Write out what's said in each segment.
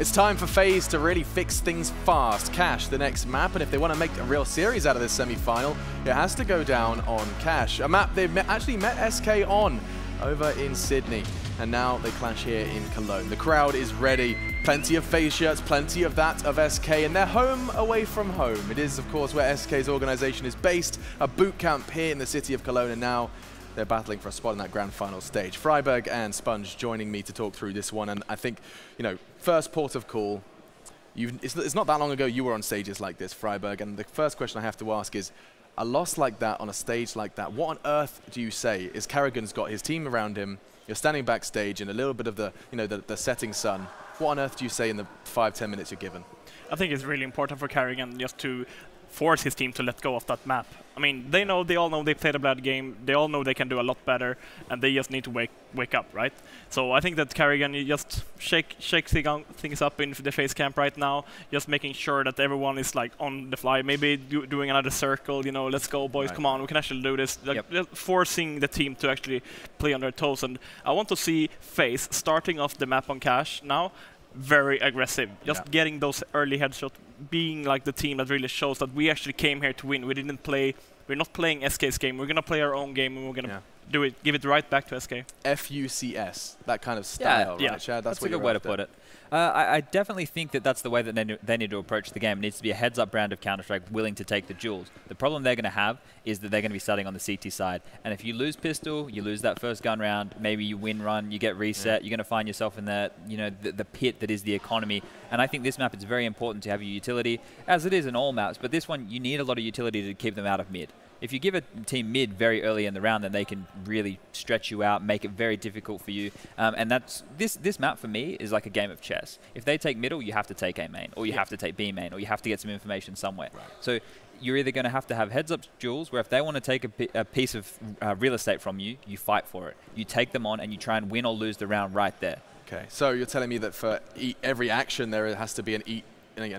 It's time for FaZe to really fix things fast. Cash, the next map, and if they want to make a real series out of this semi-final, it has to go down on Cash. A map they've actually met SK on over in Sydney, and now they clash here in Cologne. The crowd is ready. Plenty of FaZe shirts, plenty of that of SK, and they're home away from home. It is, of course, where SK's organization is based, a boot camp here in the city of Cologne, and now they're battling for a spot in that grand final stage. Freiburg and Sponge joining me to talk through this one, and I think, you know, first port of call, it's not that long ago you were on stages like this, Freiburg, and the first question I have to ask is, a loss like that on a stage like that, what on earth do you say? Is Carrigan's got his team around him, you're standing backstage in a little bit of the, you know, the setting sun. What on earth do you say in the 5-10 minutes you're given? I think it's really important for Carrigan just to force his team to let go of that map. I mean, they all know they played a bad game, they all know they can do a lot better, and they just need to wake up, right? So I think that Carrigan just shake things up in the FaZe camp right now, just making sure that everyone is like on the fly, maybe doing another circle, you know, let's go boys, right. Come on, we can actually do this, like, forcing the team to actually play on their toes. And I want to see FaZe starting off the map on Cash now, very aggressive, just getting those early headshots, being like the team that really shows that we actually came here to win. We didn't play, we're not playing SK's game, we're gonna play our own game, and we're gonna do it, give it right back to SK. FUCS, that kind of style, right, Chad? That's a good way to put it. I definitely think that that's the way that they need to approach the game. It needs to be a heads-up brand of Counter-Strike willing to take the duels. The problem they're going to have is that they're going to be starting on the CT side. And if you lose pistol, you lose that first gun round, maybe you win run, you get reset, you're going to find yourself in the, you know, the pit that is the economy. And I think this map is very important to have your utility, as it is in all maps. But this one, you need a lot of utility to keep them out of mid. If you give a team mid very early in the round, then they can really stretch you out, make it very difficult for you. And that's this map for me is like a game of chess. If they take middle, you have to take A main, or you have to take B main, or you have to get some information somewhere. Right. So you're either going to have heads-up duels, where if they want to take a piece of real estate from you, you fight for it. You take them on, and you try and win or lose the round right there. Okay, so you're telling me that for every action, there has to be an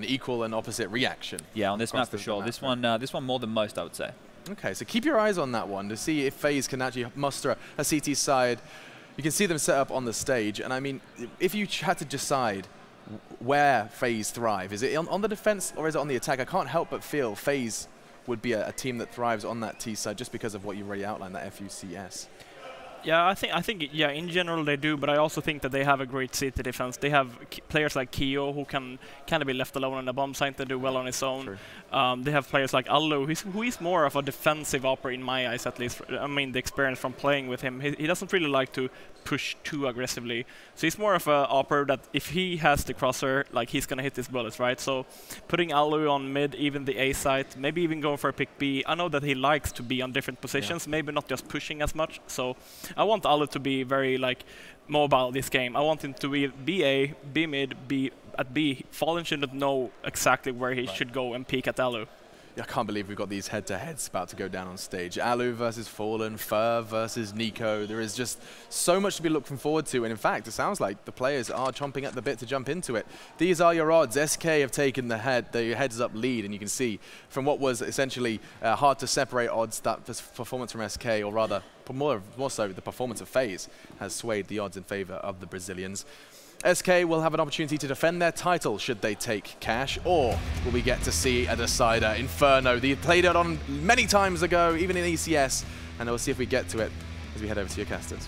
equal and opposite reaction. Yeah, on this map for sure. This one more than most, I would say. Okay, so keep your eyes on that one to see if FaZe can actually muster a CT side. You can see them set up on the stage, and I mean, if you had to decide where FaZe thrive, is it on the defense or is it on the attack? I can't help but feel FaZe would be a team that thrives on that T side just because of what you already outlined, that FUCS. Yeah, I think yeah, in general they do, but I also think that they have a great CT defense. They have players like Keo who can kind of be left alone on the bomb site and do well on his own. They have players like Allu, who is more of a defensive operator in my eyes, at least. I mean, the experience from playing with him, he doesn't really like to push too aggressively. So he's more of an operator that if he has the crosser, like, he's gonna hit his bullets, right? So putting Allu on mid, even the A site, maybe even going for a pick B. I know that he likes to be on different positions, maybe not just pushing as much. So I want Allu to be very like mobile this game. I want him to be A, B mid, B at B. Fallen shouldn't know exactly where he should go and peek at Allu. I can't believe we've got these head-to-heads about to go down on stage. Allu versus Fallen, Fur versus Nico. There is just so much to be looking forward to, and in fact, it sounds like the players are chomping at the bit to jump into it. These are your odds. SK have taken the heads-up lead, and you can see from what was essentially hard to separate odds, that performance from SK, or rather, more so, the performance of FaZe has swayed the odds in favor of the Brazilians. SK will have an opportunity to defend their title should they take Cash, or will we get to see a decider? Inferno, they played it on many times ago, even in ECS, and we'll see if we get to it as we head over to your casters.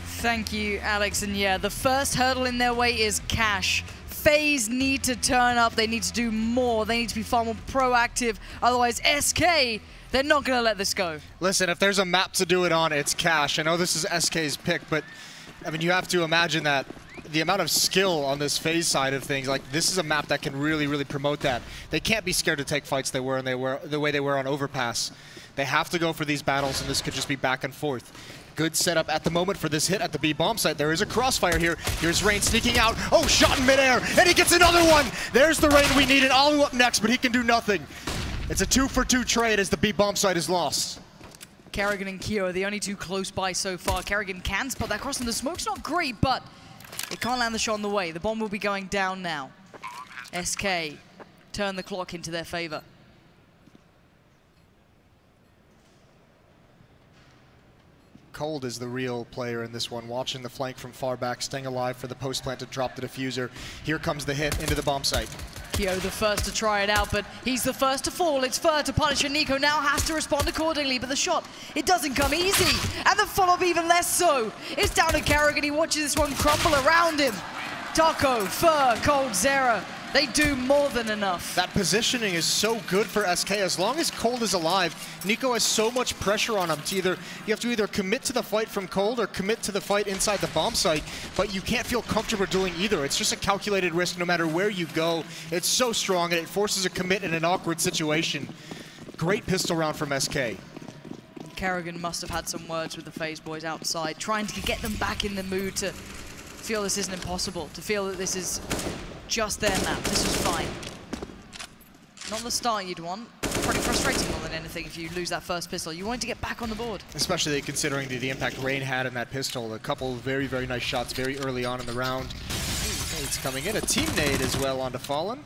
Thank you, Alex, and yeah, the first hurdle in their way is Cash. FaZe need to turn up, they need to do more, they need to be far more proactive, otherwise SK, they're not going to let this go. Listen, if there's a map to do it on, it's Cash. I know this is SK's pick, but I mean, you have to imagine that the amount of skill on this FaZe side of things, like, this is a map that can really, really promote that. They can't be scared to take fights the way they were on Overpass. They have to go for these battles, and this could just be back and forth. Good setup at the moment for this hit at the B bomb site. There is a crossfire here. Here's Rain sneaking out. Oh, shot in midair, and he gets another one. There's the Rain we needed. Allu up next, but he can do nothing. It's a 2-for-2 trade as the B bomb site is lost. Carrigan and Keo are the only two close by so far. Carrigan can spot that cross, and the smoke's not great, but it can't land the shot on the way. The bomb will be going down now. SK turn the clock into their favor. Cold is the real player in this one, watching the flank from far back, staying alive for the post plant to drop the diffuser. Here comes the hit into the bomb site. Kyo the first to try it out, but he's the first to fall. It's Fer to punish, and Nico now has to respond accordingly, but the shot, it doesn't come easy. And the follow-up even less so. It's down to Carrigan, he watches this one crumble around him. Taco, Fer, Coldzera, they do more than enough. That positioning is so good for SK. As long as Cold is alive, Nico has so much pressure on him to you have to either commit to the fight from Cold or commit to the fight inside the bomb site, but you can't feel comfortable doing either. It's just a calculated risk no matter where you go. It's so strong and it forces a commit in an awkward situation. Great pistol round from SK. Carrigan must have had some words with the FaZe boys outside, trying to get them back in the mood to feel this isn't impossible, to feel that this is just their map. This was fine. Not the start you'd want. Pretty frustrating more than anything if you lose that first pistol. You want to get back on the board. Especially considering the impact Rain had in that pistol. A couple of very, very nice shots very early on in the round. Nades coming in. A team nade as well onto Fallen.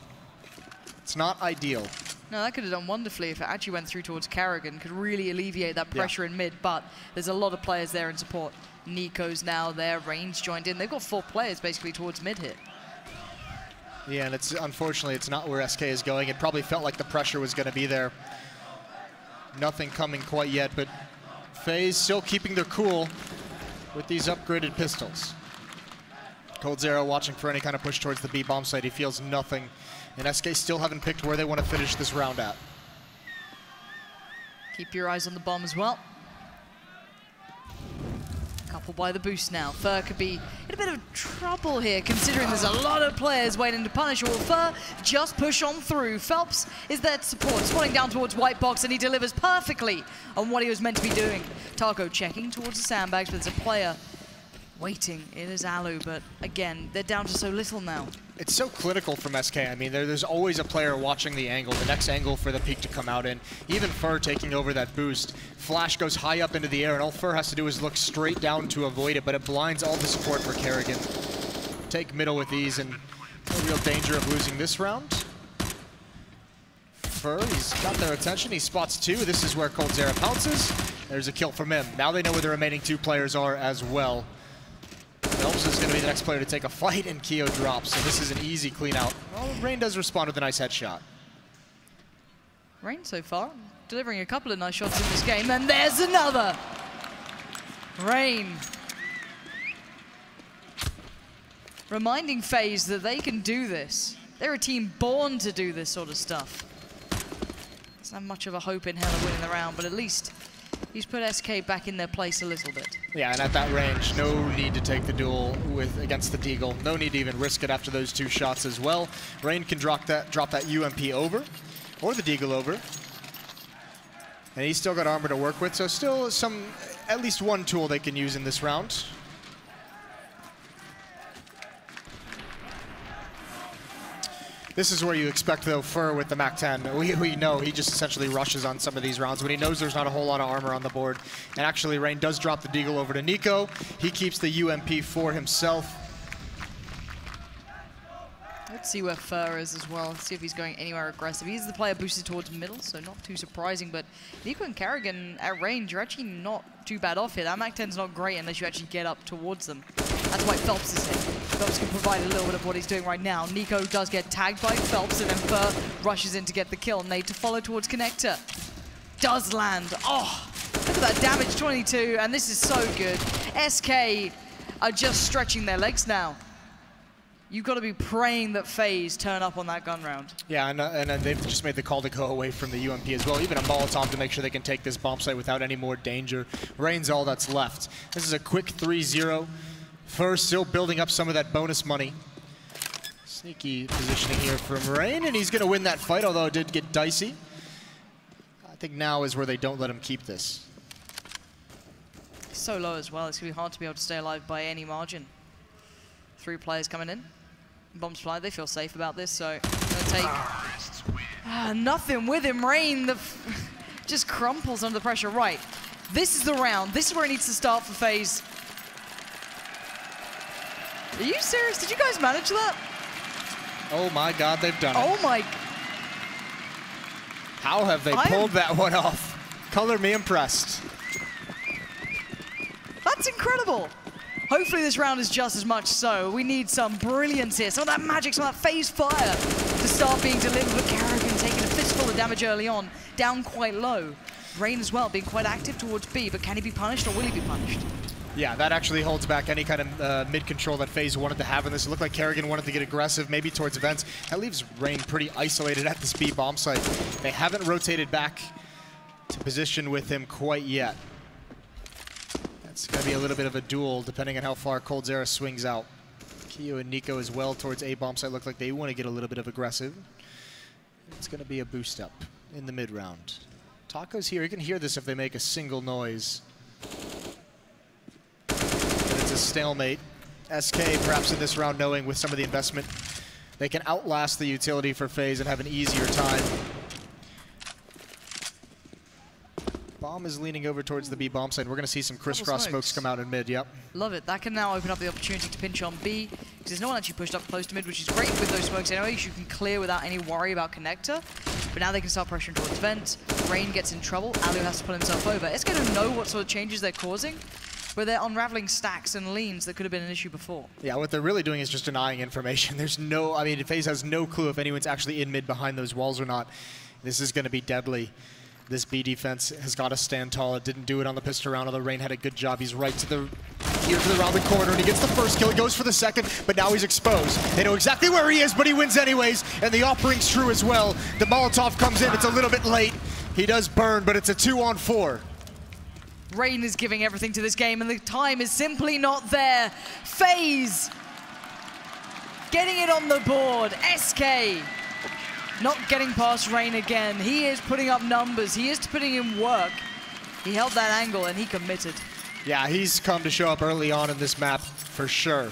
It's not ideal. No, that could have done wonderfully if it actually went through towards Carrigan. Could really alleviate that pressure in mid, but there's a lot of players there in support. Nico's now there. Rain's joined in. They've got 4 players basically towards mid here. Yeah, and unfortunately it's not where SK is going. It probably felt like the pressure was going to be there. Nothing coming quite yet, but FaZe still keeping their cool with these upgraded pistols. Coldzera watching for any kind of push towards the B bomb site. He feels nothing, and SK still haven't picked where they want to finish this round at. Keep your eyes on the bomb as well. Couple by the boost now. Fer could be in a bit of trouble here, considering there's a lot of players waiting to punish. Will Fer just push on through? Phelps is there to support, spawning down towards white box, and he delivers perfectly on what he was meant to be doing. Targo checking towards the sandbags, but there's a player waiting. It is Alu, but again, they're down to so little now. It's so clinical from SK. I mean, there's always a player watching the angle, the next angle for the peak to come out in. Even Fer taking over that boost. Flash goes high up into the air, and all Fer has to do is look straight down to avoid it, but it blinds all the support for Carrigan. Take middle with ease, and no real danger of losing this round. Fer, he's got their attention. He spots 2. This is where Coldzera pounces. There's a kill from him. Now they know where the remaining 2 players are as well. Phelps is going to be the next player to take a fight, and Kyo drops, so this is an easy clean out. Well, Rain does respond with a nice headshot. Rain so far delivering a couple of nice shots in this game, and there's another! Rain. Reminding FaZe that they can do this. They're a team born to do this sort of stuff. Doesn't have much of a hope in hell of winning the round, but at least he's put SK back in their place a little bit. Yeah, and at that range, no need to take the duel against the Deagle. No need to even risk it after those 2 shots as well. Rain can drop that UMP over, or the Deagle over. And he's still got armor to work with, so still at least one tool they can use in this round. This is where you expect, though, Fer with the MAC-10. We know he just essentially rushes on some of these rounds when he knows there's not a whole lot of armor on the board. And actually, Rain does drop the Deagle over to Nico. He keeps the UMP for himself. Let's see where Fer is as well. Let's see if he's going anywhere aggressive. He's the player boosted towards middle, so not too surprising. But Nico and Carrigan at range, you're actually not too bad off here. That MAC-10's not great unless you actually get up towards them. That's why Phelps is here. Phelps can provide a little bit of what he's doing right now. Nico does get tagged by Phelps, and then Fer rushes in to get the kill. Nade to follow towards Connector. Does land. Oh, look at that damage, 22, and this is so good. SK are just stretching their legs now. You've got to be praying that FaZe turn up on that gun round. Yeah, and they've just made the call to go away from the UMP as well. Even a Molotov to make sure they can take this bomb site without any more danger. Rain's all that's left. This is a quick 3-0. Fer still building up some of that bonus money. Sneaky positioning here from Rain, and he's going to win that fight, although it did get dicey. I think now is where they don't let him keep this. So low as well, it's going to be hard to be able to stay alive by any margin. 3 players coming in. Bombs fly, they feel safe about this, so going to take nothing with him. Rain just crumples under the pressure. Right, this is the round. This is where it needs to start for FaZe. Are you serious? Did you guys manage that? Oh my God, they've done it. Oh my. How have they pulled that one off? Color me impressed. That's incredible. Hopefully this round is just as much so. We need some brilliance here. Some of that magic, some of that phase fire to start being delivered. But Karrigan taking a fistful of damage early on, down quite low. Rain as well, being quite active towards B, but can he be punished or will he be punished? Yeah, that actually holds back any kind of mid-control that FaZe wanted to have in this. It looked like Karrigan wanted to get aggressive, maybe towards events. That leaves Rain pretty isolated at this B bomb site. They haven't rotated back to position with him quite yet. It's going to be a little bit of a duel, depending on how far coldzera swings out. Keo and Nico as well towards A bomb site look like they want to get a little bit of aggressive. It's going to be a boost up in the mid round. Taco's here. You can hear this if they make a single noise. But it's a stalemate. SK perhaps in this round knowing with some of the investment they can outlast the utility for FaZe and have an easier time. Bomb is leaning over towards the B bomb site. We're going to see some crisscross smokes come out in mid, yep. Love it. That can now open up the opportunity to pinch on B, because there's no one actually pushed up close to mid, which is great with those smokes anyways. You can clear without any worry about connector, but now they can start pressuring towards vent. Rain gets in trouble. Alu has to pull himself over. SK don't know what sort of changes they're causing, but they're unraveling stacks and leans that could have been an issue before. Yeah, what they're really doing is just denying information. There's no, I mean, FaZe has no clue if anyone's actually in mid behind those walls or not. This is going to be deadly. This B defense has got to stand tall. It didn't do it on the pistol round, although Rain had a good job. He's right to the around the corner, and he gets the first kill. He goes for the second, but now he's exposed. They know exactly where he is, but he wins anyways, and the off rings true as well. The Molotov comes in. It's a little bit late. He does burn, but it's a 2-on-4. Rain is giving everything to this game, and the time is simply not there. FaZe getting it on the board. SK not getting past Rain again. He is putting up numbers. He is putting in work. He held that angle, and he committed. Yeah, he's come to show up early on in this map, for sure.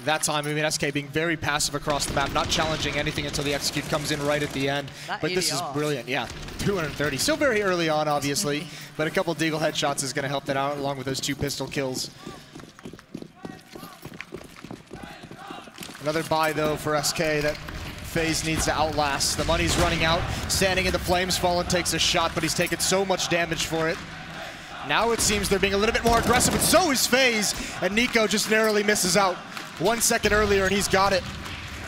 That time, I mean, SK being very passive across the map, not challenging anything until the execute comes in right at the end. But this is brilliant, yeah. 230. Still very early on, obviously, but a couple Deagle headshots is going to help that out, along with those 2 pistol kills. Another buy, though, for SK that FaZe needs to outlast. The money's running out. Standing in the flames, Fallen takes a shot, but he's taken so much damage for it. Now it seems they're being a little bit more aggressive, and so is FaZe. And Nico just narrowly misses out 1 second earlier, and he's got it.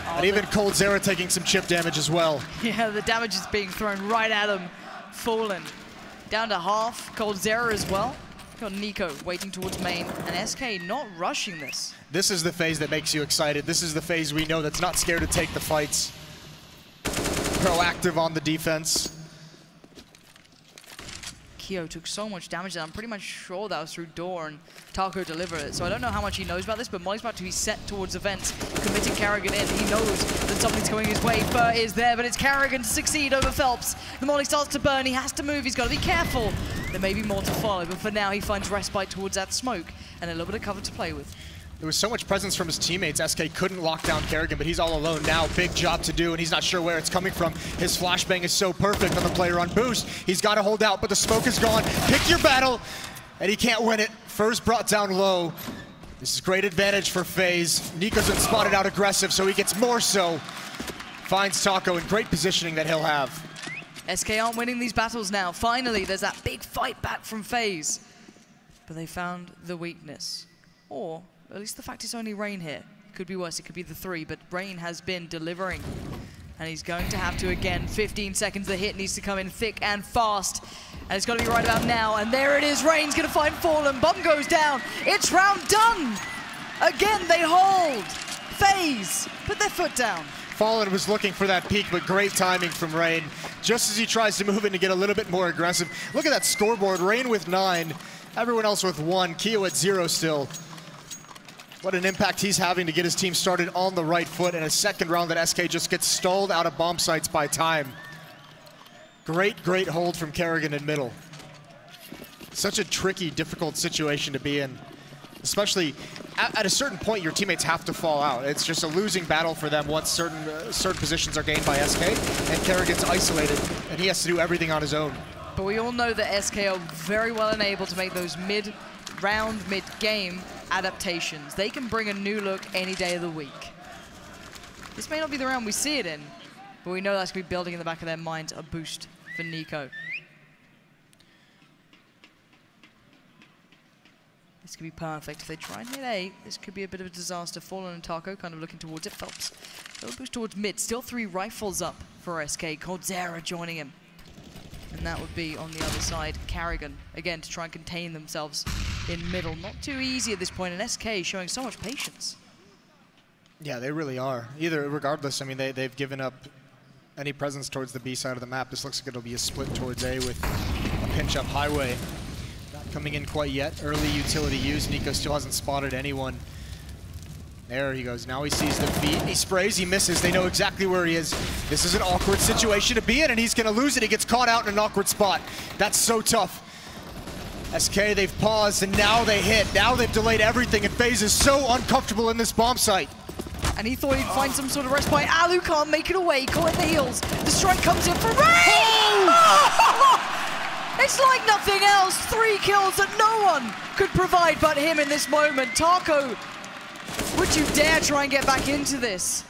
And even coldzera taking some chip damage as well. Yeah, the damage is being thrown right at him. Fallen down to half. coldzera as well. Got Nico waiting towards main, and SK not rushing this. This is the FaZe that makes you excited. This is the FaZe we know that's not scared to take the fights. Proactive on the defense. Keo took so much damage that I'm pretty much sure that was through door, and Taco delivered it. So I don't know how much he knows about this, but Molly's about to be set towards events, committing Karrigan in. He knows that something's going his way. Fur is there, but it's Karrigan to succeed over Phelps. The Molly starts to burn. He has to move. He's got to be careful. There may be more to follow, but for now he finds respite towards that smoke and a little bit of cover to play with. There was so much presence from his teammates. SK couldn't lock down Karrigan, but he's all alone now. Big job to do, and he's not sure where it's coming from. His flashbang is so perfect on the player on boost. He's got to hold out, but the smoke is gone. Pick your battle, and he can't win it. First brought down low. This is great advantage for FaZe. Nico's been spotted out aggressive, so he gets more so. Finds Taco in great positioning that he'll have. SK aren't winning these battles now. Finally, there's that big fight back from FaZe. But they found the weakness. Or at least the fact it's only Rain here. Could be worse, it could be the 3, but Rain has been delivering. And he's going to have to again. 15 seconds, the hit needs to come in thick and fast. And it's got to be right about now. And there it is, Rain's going to find Fallen. Bomb goes down. It's round done. Again, they hold. FaZe put their foot down. Fallen was looking for that peak, but great timing from Rain. Just as he tries to move in to get a little bit more aggressive. Look at that scoreboard. Rain with 9, everyone else with 1. Keo at 0 still. What an impact he's having to get his team started on the right foot in a second round that SK just gets stalled out of bomb sites by time. Great, great hold from Karrigan in middle. Such a tricky, difficult situation to be in. Especially at a certain point, your teammates have to fall out. It's just a losing battle for them once certain positions are gained by SK, and Karrigan's isolated, and he has to do everything on his own. But we all know that SK are very well enabled to make those mid-round, mid-game adaptations. They can bring a new look any day of the week. This may not be the round we see it in, but we know that's going to be building in the back of their minds a boost for Nico. This could be perfect. If they try and hit A, this could be a bit of a disaster. Fallen and Taco kind of looking towards it. Phelps, they'll push towards mid. Still 3 rifles up for SK. coldzera joining him. And that would be on the other side, Carrigan, again, to try and contain themselves in middle. Not too easy at this point, and SK showing so much patience. Yeah, they really are. Regardless, I mean, they've given up any presence towards the B side of the map. This looks like it'll be a split towards A with a pinch up highway. Not coming in quite yet. Early utility use. Nico still hasn't spotted anyone. There he goes. Now he sees the feet. He sprays. He misses. They know exactly where he is. This is an awkward situation to be in, and he's going to lose it. He gets caught out in an awkward spot. That's so tough. SK, they've paused, and now they hit. Now they've delayed everything, and FaZe is so uncomfortable in this bomb site. And he thought he'd find some sort of rest point. Alu can't make it away. Caught in the heels. The strike comes in for Rain! Oh! It's like nothing else. 3 kills that no one could provide but him in this moment. Taco, would you dare try and get back into this?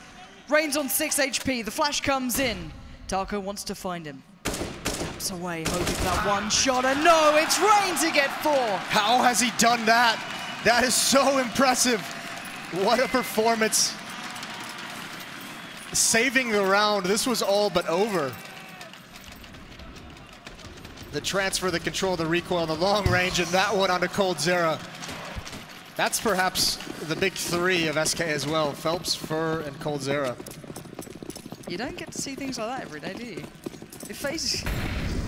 Rain's on 6 HP. The flash comes in. Taco wants to find him. Taps away, hoping for that one shot. And no, it's Rain to get 4. How has he done that? That is so impressive. What a performance. Saving the round. This was all but over. The transfer, the control, the recoil, the long range, and that one onto coldzera. That's perhaps the big 3 of SK as well. Phelps, Fur, and coldzera. You don't get to see things like that every day, do you? If FaZe,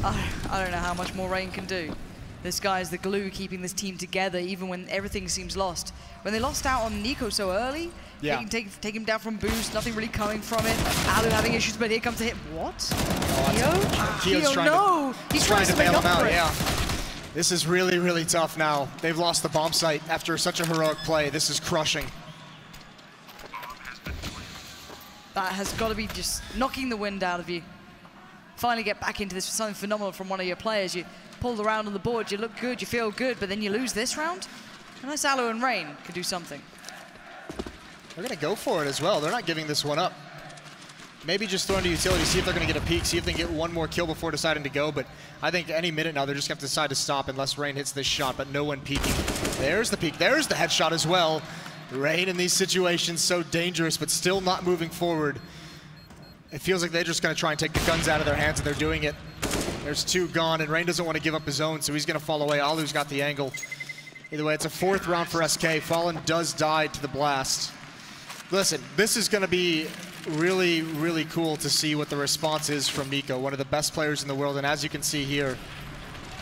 I don't know how much more Rain can do. This guy is the glue keeping this team together even when everything seems lost. When they lost out on Nico so early, yeah. Take him down from boost, nothing really coming from it. Alu having issues, but here comes the hit. What? Keo's trying no! He's trying to bail make him up out, for it. yeah. This is really, really tough now. They've lost the bomb site after such a heroic play. This is crushing. That has got to be just knocking the wind out of you. Finally get back into this with something phenomenal from one of your players. You pull the round on the board, you look good, you feel good, but then you lose this round? Unless Alu and Rain could do something. They're going to go for it as well. They're not giving this one up. Maybe just throw into utility, see if they're going to get a peek, see if they can get one more kill before deciding to go. But I think any minute now, they're just going to have to decide to stop unless Rain hits this shot, but no one peeking. There's the peek. There's the headshot as well. Rain in these situations, so dangerous, but still not moving forward. It feels like they're just going to try and take the guns out of their hands, and they're doing it. There's 2 gone, and Rain doesn't want to give up his own, so he's going to fall away. Alu's got the angle. Either way, it's a 4th round for SK. Fallen does die to the blast. Listen, this is going to be really, really cool to see what the response is from Nico, one of the best players in the world. And as you can see here,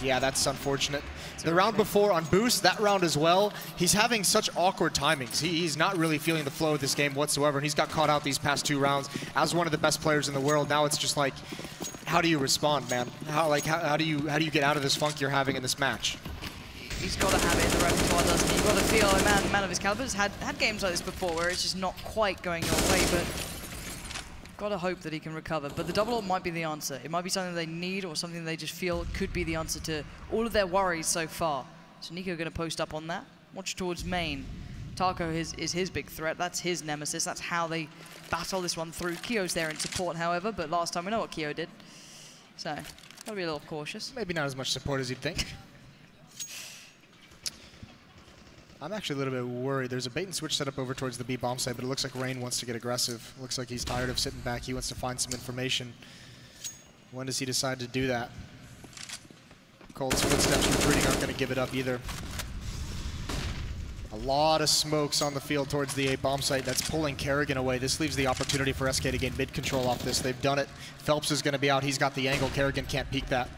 yeah, that's unfortunate. The round before on boost, that round as well, he's having such awkward timings. He's not really feeling the flow of this game whatsoever, and he's got caught out these past 2 rounds as one of the best players in the world. Now it's just like, how do you respond, man? How do you get out of this funk you're having in this match? He's got to have it in the repertoire, doesn't he? You've got to feel a man of his caliber has had games like this before where it's just not quite going your way, but got to hope that he can recover. But the double ult might be the answer. It might be something they need or something they just feel could be the answer to all of their worries so far. So Nico going to post up on that. Watch towards main. Taco is his big threat. That's his nemesis. That's how they battle this one through. Keo's there in support, however, but last time we know what Keo did. So, got to be a little cautious. Maybe not as much support as you'd think. I'm actually a little bit worried. There's a bait and switch set up over towards the B bomb site, but it looks like Rain wants to get aggressive. Looks like he's tired of sitting back. He wants to find some information. When does he decide to do that? Cold's footsteps retreating aren't going to give it up either. A lot of smokes on the field towards the A bomb site. That's pulling Carrigan away. This leaves the opportunity for SK to gain mid control off this. They've done it. Phelps is going to be out. He's got the angle. Carrigan can't peek that.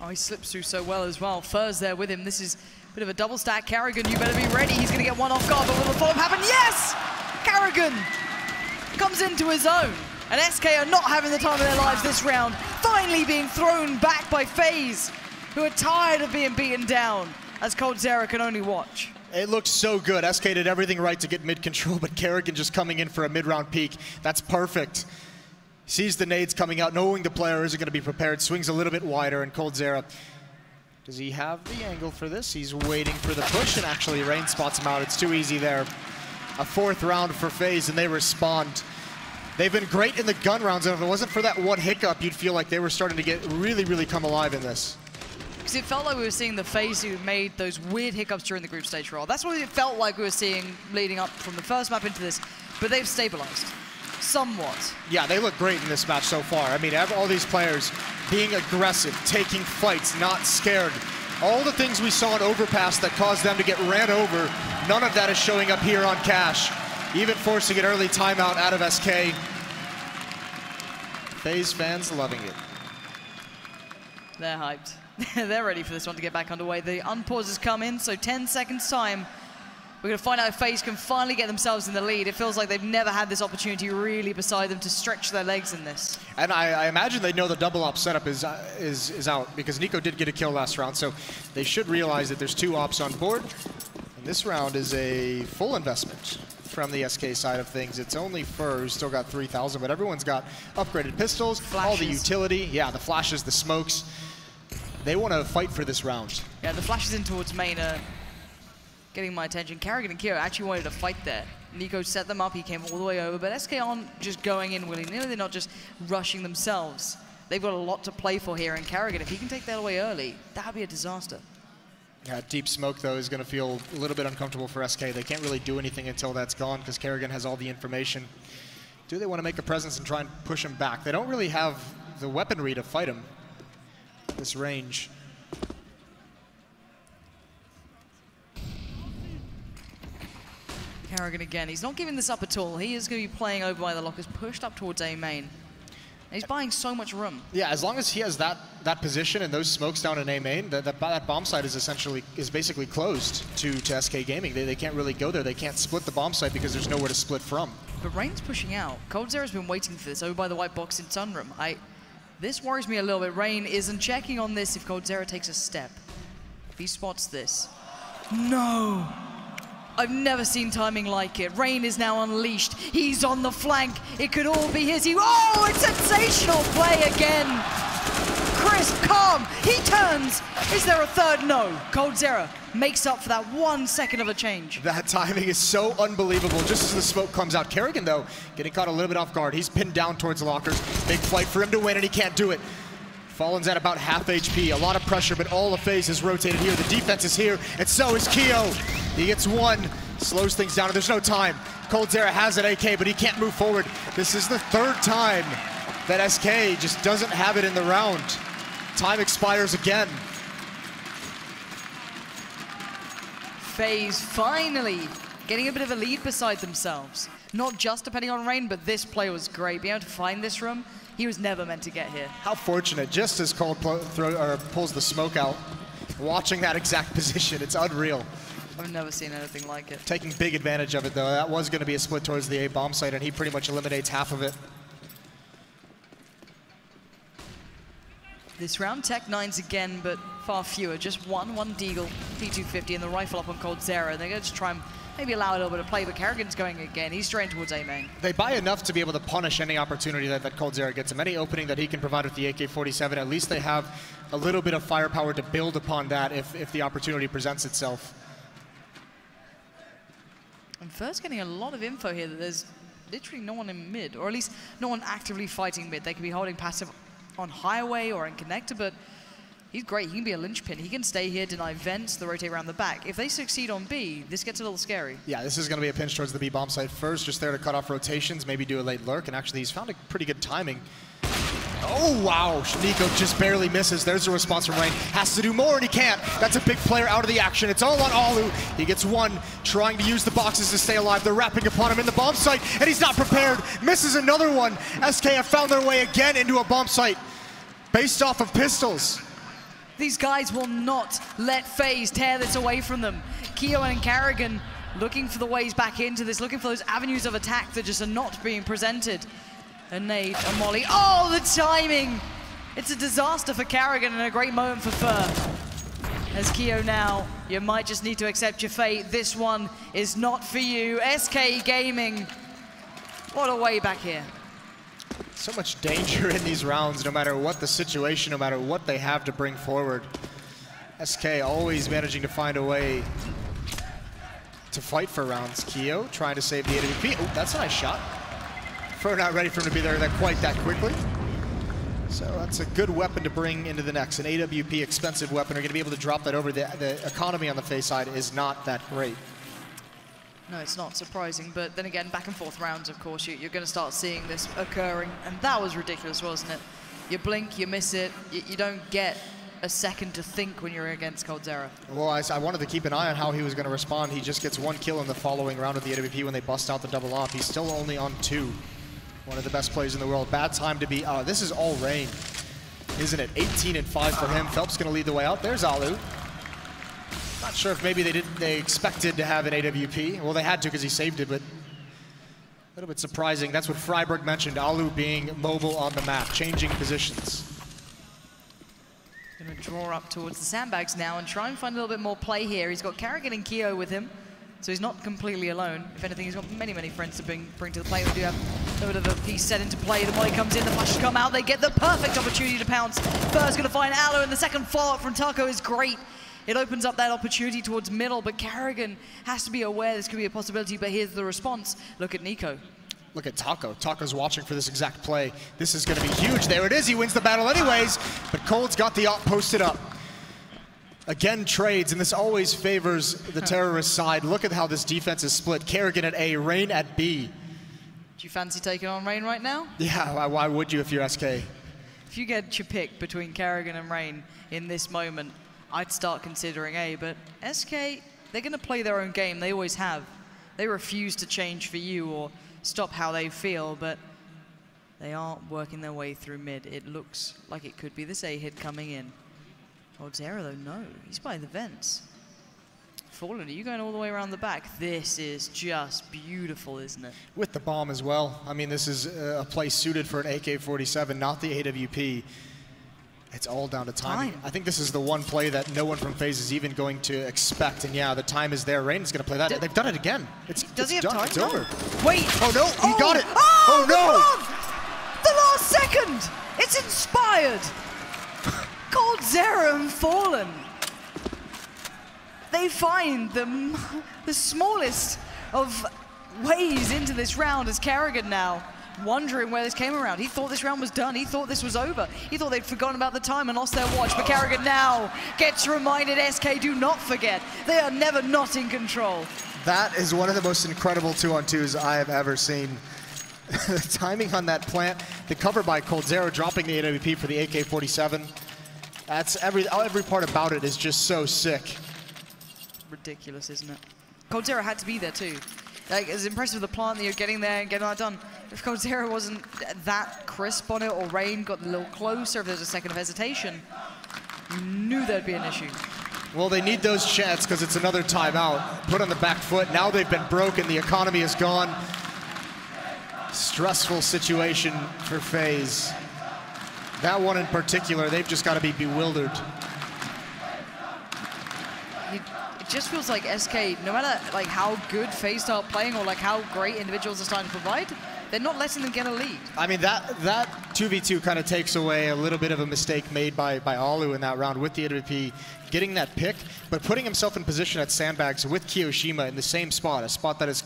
Oh, he slips through so well as well. Fur's there with him. This is a bit of a double stack. Carrigan, you better be ready. He's going to get one off guard, but will the follow-up happen? Yes! Carrigan comes into his own. And SK are not having the time of their lives this round. Finally being thrown back by FaZe, who are tired of being beaten down, as coldzera can only watch. It looks so good. SK did everything right to get mid control, but Carrigan just coming in for a mid-round peek. That's perfect. Sees the nades coming out, knowing the player isn't going to be prepared, swings a little bit wider, and coldzera, does he have the angle for this? He's waiting for the push, and actually Rain spots him out. It's too easy there. A 4th round for FaZe, and they respond. They've been great in the gun rounds, and if it wasn't for that one hiccup, you'd feel like they were starting to get really, really come alive in this. because it felt like we were seeing the FaZe who made those weird hiccups during the group stage roll. That's what it felt like we were seeing leading up from the first map into this, but they've stabilized somewhat. Yeah, they look great in this match so far. I mean, all these players being aggressive, taking fights, not scared. All the things we saw in Overpass that caused them to get ran over, none of that is showing up here on Cash. Even forcing an early timeout out of SK. FaZe fans loving it. They're hyped. They're ready for this one to get back underway. The unpause has come in, so 10 seconds time. We're going to find out if FaZe can finally get themselves in the lead. It feels like they've never had this opportunity really beside them to stretch their legs in this. And I imagine they know the double op setup is out, because Nico did get a kill last round, so they should realize that there's 2 ops on board. And this round is a full investment from the SK side of things. It's only Fur who's still got 3,000, but everyone's got upgraded pistols, flashes. All the utility, yeah, the flashes, the smokes. They want to fight for this round. Yeah, the flashes in towards main are getting my attention. Karrigan and Kyo actually wanted to fight there. Nico set them up, he came all the way over, but SK aren't just going in willy-nilly, they're not just rushing themselves. They've got a lot to play for here, and Karrigan, if he can take that away early, that would be a disaster. Yeah, deep smoke, though, is going to feel a little bit uncomfortable for SK. They can't really do anything until that's gone, because Karrigan has all the information. Do they want to make a presence and try and push him back? They don't really have the weaponry to fight him at this range. Karrigan again, he's not giving this up at all. He is going to be playing over by the lockers, pushed up towards A main. And he's buying so much room. Yeah, as long as he has that position and those smokes down in A main, that bomb site is basically closed to SK Gaming. They can't really go there. They can't split the bomb site because there's nowhere to split from. But Rain's pushing out. coldzera's been waiting for this over by the white box in Sunroom. This worries me a little bit. Rain isn't checking on this if coldzera takes a step. If he spots this. No! I've never seen timing like it. Rain is now unleashed. He's on the flank. It could all be his. Oh, it's sensational play again. Crisp, calm. He turns. Is there a third? No. coldzera makes up for that 1 second of a change. That timing is so unbelievable. Just as the smoke comes out. Karrigan, though, getting caught a little bit off guard. He's pinned down towards the lockers. Big fight for him to win, and he can't do it. Fallen's at about half HP. A lot of pressure, but all of FaZe is rotated here. The defense is here, and so is Kyo. He gets one, slows things down, and there's no time. coldzera has an AK, but he can't move forward. This is the 3rd time that SK just doesn't have it in the round. Time expires again. FaZe finally getting a bit of a lead beside themselves. Not just depending on Rain, but this play was great. Being able to find this room, he was never meant to get here. How fortunate, just as Cold pulls the smoke out, watching that exact position, it's unreal. I've never seen anything like it. Taking big advantage of it, though. That was going to be a split towards the A bomb site, and he pretty much eliminates half of it. This round, Tech 9s again, but far fewer. Just one Deagle, P250, and the rifle up on coldzera. They're going to try and maybe allow a little bit of play, but Karrigan's going again. He's straight towards A main. They buy enough to be able to punish any opportunity that coldzera gets him. Any opening that he can provide with the AK-47, at least they have a little bit of firepower to build upon that if the opportunity presents itself. And Fur's getting a lot of info here that there's literally no one in mid, or at least no one actively fighting mid. They could be holding passive on highway or in connector, but he's great. He can be a linchpin. He can stay here, deny vents, the rotate around the back. If they succeed on B, this gets a little scary. Yeah, this is going to be a pinch towards the B bomb site first, just there to cut off rotations, maybe do a late lurk, and actually he's found a pretty good timing. Oh, wow. Nico just barely misses. There's a response from Rain. Has to do more, and he can't. That's a big player out of the action. It's all on Alu. He gets one, trying to use the boxes to stay alive. They're wrapping upon him in the bomb site, and he's not prepared. Misses another one. SK have found their way again into a bomb site based off of pistols. These guys will not let FaZe tear this away from them. Kyo and Karrigan looking for the ways back into this, looking for those avenues of attack that just are not being presented. A nade, a molly. Oh, the timing! It's a disaster for Karrigan and a great moment for Fur. As Kyo now, you might just need to accept your fate. This one is not for you. SK Gaming, what a way back here. So much danger in these rounds, no matter what the situation, no matter what they have to bring forward. SK always managing to find a way to fight for rounds. Kyo trying to save the AWP. Oh, that's a nice shot. Fur not ready for him to be there quite that quickly. So that's a good weapon to bring into the next. An AWP expensive weapon. Are going to be able to drop that over. The economy on the FaZe side is not that great. No, it's not surprising, but then again, back and forth rounds, of course, you're going to start seeing this occurring, and that was ridiculous, wasn't it? You blink, you miss it, you don't get a second to think when you're against coldzera. Well, I wanted to keep an eye on how he was going to respond. He just gets 1 kill in the following round of the AWP when they bust out the double off. He's still only on 2. One of the best players in the world. Bad time to be, this is all rain, isn't it? 18 and 5 for him. Phelps going to lead the way out. There's Alu. Not sure if maybe they expected to have an AWP. Well, they had to because he saved it, but a little bit surprising. That's what Freiburg mentioned, Alu being mobile on the map, changing positions. Going to draw up towards the sandbags now and try and find a little bit more play here. He's got Karrigan and Keo with him, so he's not completely alone. If anything, he's got many, many friends to bring to the play. They do have a bit of a piece set into play. The molly comes in, the flashes come out. They get the perfect opportunity to pounce. First going to find Alu, and the second follow-up from Taco is great. It opens up that opportunity towards middle, but Karrigan has to be aware this could be a possibility, but here's the response. Look at Nico. Look at Taco. Taco's watching for this exact play. This is going to be huge. There it is. He wins the battle anyways, but Cold's got the op posted up. Again, trades, and this always favors the terrorist side. Look at how this defense is split. Karrigan at A, Rain at B. Do you fancy taking on Rain right now? Yeah, why would you if you're SK? If you get your pick between Karrigan and Rain in this moment, I'd start considering A, but SK, they're going to play their own game. They always have. They refuse to change for you or stop how they feel, but they aren't working their way through mid. It looks like it could be this A hit coming in. coldzera, though, no. He's by the vents. Fallen, are you going all the way around the back? This is just beautiful, isn't it? With the bomb as well. I mean, this is a play suited for an AK-47, not the AWP. It's all down to timing. I think this is the one play that no one from FaZe is even going to expect. And yeah, the time is there. Rain's going to play that. They've done it again. Does he have time? It's over. Wait. Oh, no. He got it. Oh, no. The last second. It's inspired. coldzera and Fallen. They find the smallest of ways into this round as Karrigan now wondering where this came around. He thought this round was done. He thought this was over. He thought they'd forgotten about the time and lost their watch. But Karrigan now gets reminded, SK, do not forget. They are never not in control. That is one of the most incredible 2-on-2s I have ever seen. The timing on that plant, the cover by coldzera dropping the AWP for the AK-47. That's every part about it is just so sick. Ridiculous, isn't it? coldzera had to be there too. Like, it's impressive the plant that you're getting there and getting that done. If coldzera wasn't that crisp on it, or Rain got a little closer, if there's a second of hesitation, you knew there'd be an issue. Well, they need those chants because it's another timeout. Put on the back foot. Now they've been broken. The economy is gone. Stressful situation for FaZe. That one in particular, they've just got to be bewildered. It just feels like SK, no matter like how good FaZe start playing or like how great individuals are starting to provide, they're not letting them get a lead. I mean, that 2v2 kind of takes away a little bit of a mistake made by Alu in that round with the AWP, getting that pick, but putting himself in position at sandbags with Kiyoshima in the same spot, a spot that is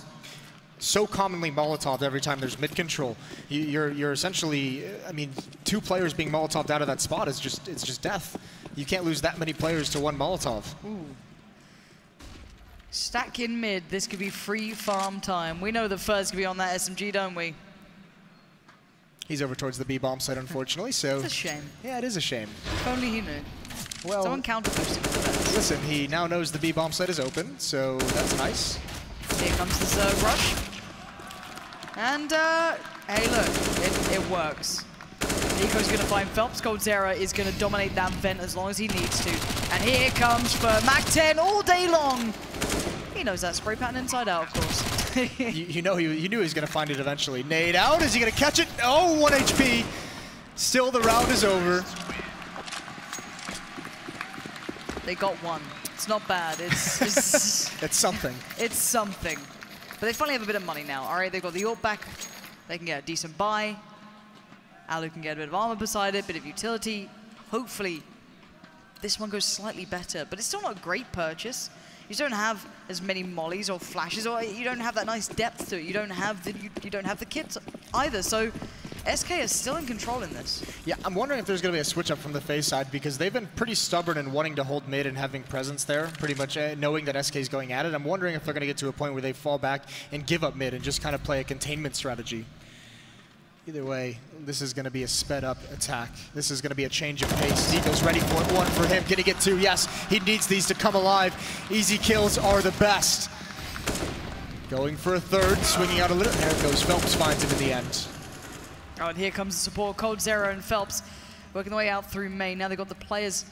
so commonly Molotoved every time there's mid control. You're essentially, I mean, 2 players being Molotoved out of that spot is just death. You can't lose that many players to one Molotov. Ooh. Stack in mid, this could be free farm time. We know that FaZe could be on that SMG, don't we? He's over towards the B-bomb site, unfortunately, so... It's a shame. Yeah, it is a shame. If only he knew. Well, someone counter-boosted for that. Listen, he now knows the B-bomb site is open, so that's nice. Here comes the rush. And, hey, look, it works. Nico's going to find Phelps. coldzera is going to dominate that vent as long as he needs to. And here comes for Mac 10 all day long. He knows that spray pattern inside out, of course. you knew he was going to find it eventually. Nade out. Is he going to catch it? Oh, 1 HP. Still, the round is over. They got one. It's not bad. It's it's something. It's something. But they finally have a bit of money now. All right, they've got the AWP back. They can get a decent buy. Alu can get a bit of armor beside it, bit of utility. Hopefully, this one goes slightly better. But it's still not a great purchase. You don't have as many mollies or flashes, or you don't have that nice depth to it. You don't have the kits either. So SK is still in control in this. Yeah, I'm wondering if there's going to be a switch up from the FaZe side, because they've been pretty stubborn in wanting to hold mid and having presence there, pretty much knowing that SK is going at it. I'm wondering if they're going to get to a point where they fall back and give up mid and just kind of play a containment strategy. Either way, this is going to be a sped up attack. This is going to be a change of pace. NiKo's ready for it. One for him. Can he get two? Yes, he needs these to come alive. Easy kills are the best. Going for a third, swinging out a little. There it goes. Phelps finds him in the end. Oh, and here comes the support. coldzera and Phelps working their way out through main. Now they've got the players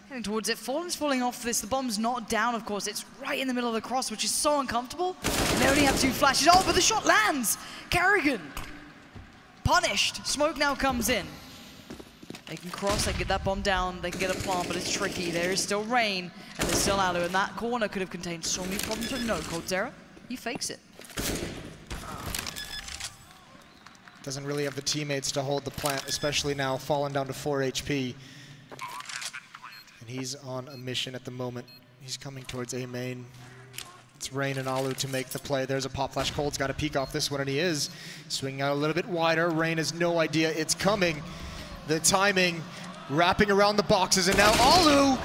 heading towards it. Fallen's falling off this. The bomb's not down, of course. It's right in the middle of the cross, which is so uncomfortable. And they only have 2 flashes. Oh, but the shot lands! Karrigan punished. Smoke now comes in. They can cross, they can get that bomb down, they can get a plant, but it's tricky. There is still Rain, and there's still Alu, and that corner could have contained so many problems, but no, coldzera, he fakes it. Doesn't really have the teammates to hold the plant, especially now falling down to 4 HP. And he's on a mission at the moment. He's coming towards A main. It's Rain and Alu to make the play. There's a pop flash. Cold's got to peek off this one, and he is. Swinging out a little bit wider. Rain has no idea it's coming. The timing, wrapping around the boxes, and now Alu!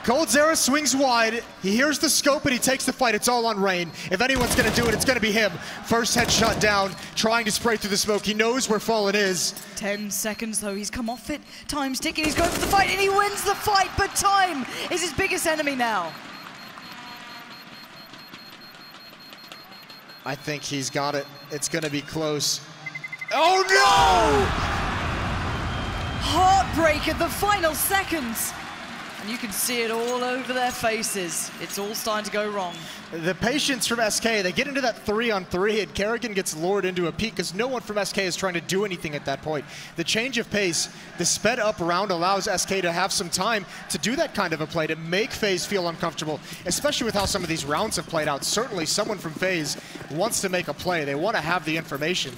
coldzera swings wide. He hears the scope, and he takes the fight. It's all on Rain. If anyone's going to do it, it's going to be him. First headshot down, trying to spray through the smoke. He knows where Fallen is. 10 seconds, though. He's come off it. Time's ticking. He's going for the fight, and he wins the fight, but time is his biggest enemy now. I think he's got it. It's going to be close. Oh, no! Heartbreak at the final seconds. And you can see it all over their faces. It's all starting to go wrong. The patience from SK, they get into that 3-on-3, and Karrigan gets lured into a peek because no one from SK is trying to do anything at that point. The change of pace, the sped up round allows SK to have some time to do that kind of a play, to make FaZe feel uncomfortable, especially with how some of these rounds have played out. Certainly someone from FaZe wants to make a play. They want to have the information.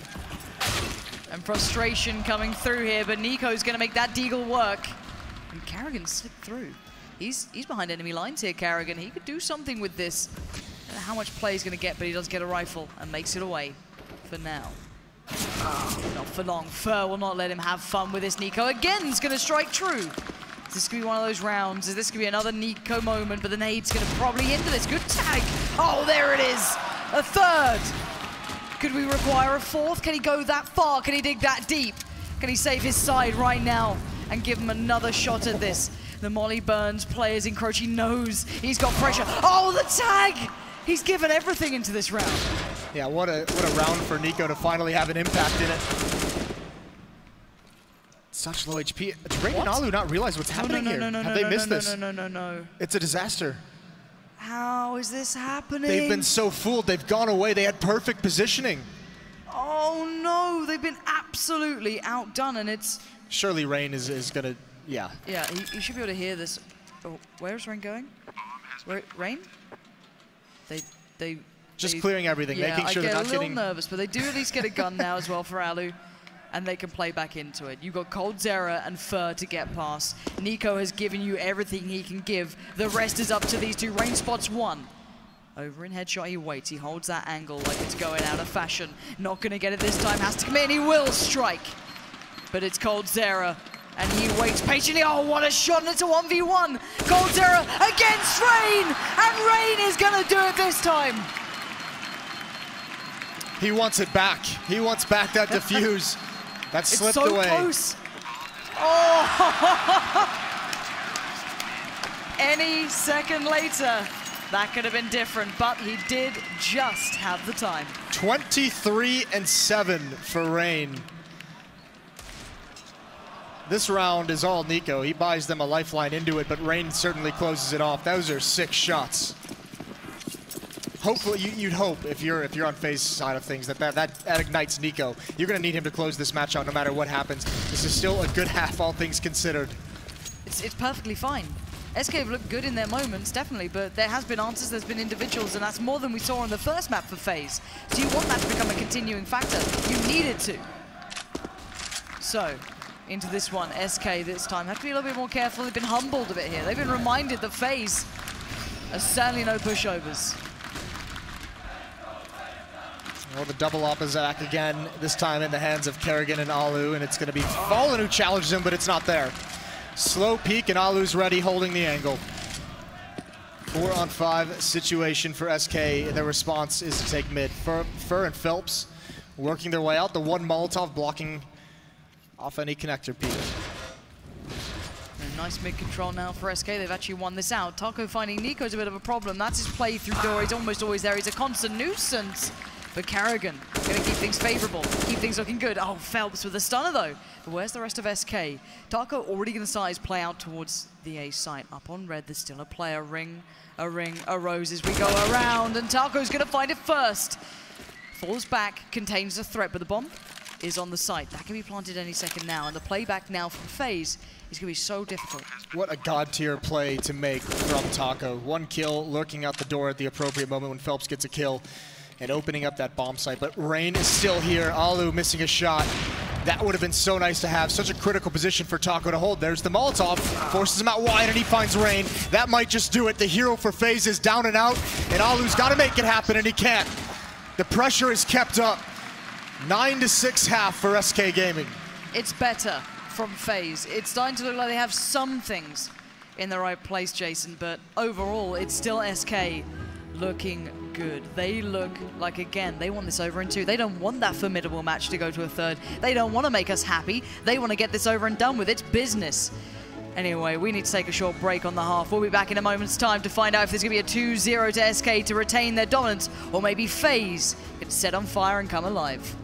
And frustration coming through here, but NiKo's going to make that deagle work. And Karrigan slipped through. He's behind enemy lines here, Karrigan. He could do something with this. I don't know how much play he's going to get, but he does get a rifle and makes it away for now. Not for long. Fer will not let him have fun with this. NiKo again is going to strike true. Is this going to be one of those rounds? Is this going to be another NiKo moment? But the nade's going to probably hinder this. Good tag. Oh, there it is. A third. Could we require a fourth? Can he go that far? Can he dig that deep? Can he save his side right now and give him another shot at this? The Molly burns, players encroach, he knows he's got pressure. Oh, the tag! He's given everything into this round. Yeah, what a round for NiKo to finally have an impact in it. Such low HP. Does Rain and Alu not realize what's happening here? Have they missed this? No. It's a disaster. How is this happening? They've been so fooled. They've gone away. They had perfect positioning. Oh no, they've been absolutely outdone, and it's... Surely Rain is going to... Yeah. Yeah, he should be able to hear this. Oh, where's Rain going? Rain? They just clearing everything, yeah, making sure they're not getting... I get a little nervous, but they do at least get a gun now as well for Alu, and they can play back into it. You've got coldzera and Fer to get past. NiKo has given you everything he can give. The rest is up to these two. Rain spots one. Over in headshot, he waits. He holds that angle like it's going out of fashion. Not going to get it this time. Has to come in. He will strike. But it's coldzera. And he waits patiently. Oh, what a shot, and it's a 1v1. coldzera against Rain, and Rain is going to do it this time. He wants it back. He wants back that defuse. That slipped away. It's so close. Oh! Any second later, that could have been different, but he did just have the time. 23-7 for Rain. This round is all NiKo. He buys them a lifeline into it, but Rain certainly closes it off. Those are 6 shots. Hopefully, you'd hope if you're on FaZe's side of things that ignites NiKo. You're going to need him to close this match out no matter what happens. This is still a good half, all things considered. It's perfectly fine. SK have looked good in their moments, definitely, but there has been answers, there's been individuals, and that's more than we saw on the first map for FaZe. So you want that to become a continuing factor. You need it to. So, into this one, SK this time. Have to be a little bit more careful. They've been humbled a bit here. They've been reminded that FaZe are certainly no pushovers. Well, the double op is back again, this time in the hands of Kerrigan and Alu, and it's going to be Fallen who challenges him, but it's not there. Slow peek, and Alu's ready, holding the angle. 4-on-5 situation for SK, and their response is to take mid. Fur and Phelps working their way out. The one Molotov blocking off any connector peek. Nice mid control now for SK. They've actually won this out. Taco finding Nico's a bit of a problem. That's his play through door. He's almost always there. He's a constant nuisance. But Kerrigan going to keep things favorable, keep things looking good. Oh, Phelps with a stunner though. But where's the rest of SK? Taco already going to start his play out towards the A site. Up on red, there's still a play. A ring, a rose as we go around. And Taco's going to find it first. Falls back, contains the threat, but the bomb is on the site. That can be planted any second now. And the playback now from FaZe is going to be so difficult. What a god tier play to make from Taco. One kill, lurking out the door at the appropriate moment when Phelps gets a kill and opening up that bomb site. But Rain is still here. Alu missing a shot. That would have been so nice to have. Such a critical position for Taco to hold. There's the Molotov, forces him out wide, and he finds Rain. That might just do it. The hero for FaZe is down and out, and Alu's got to make it happen, and he can't. The pressure is kept up. 9-6 half for SK Gaming. It's better from FaZe. It's starting to look like they have some things in the right place, Jason, but overall, it's still SK looking good. They look like, again, they want this over in 2. They don't want that formidable match to go to a 3rd. They don't want to make us happy. They want to get this over and done with. It's business. Anyway, we need to take a short break on the half. We'll be back in a moment's time to find out if there's going to be a 2-0 to SK to retain their dominance, or maybe FaZe gets set on fire and come alive.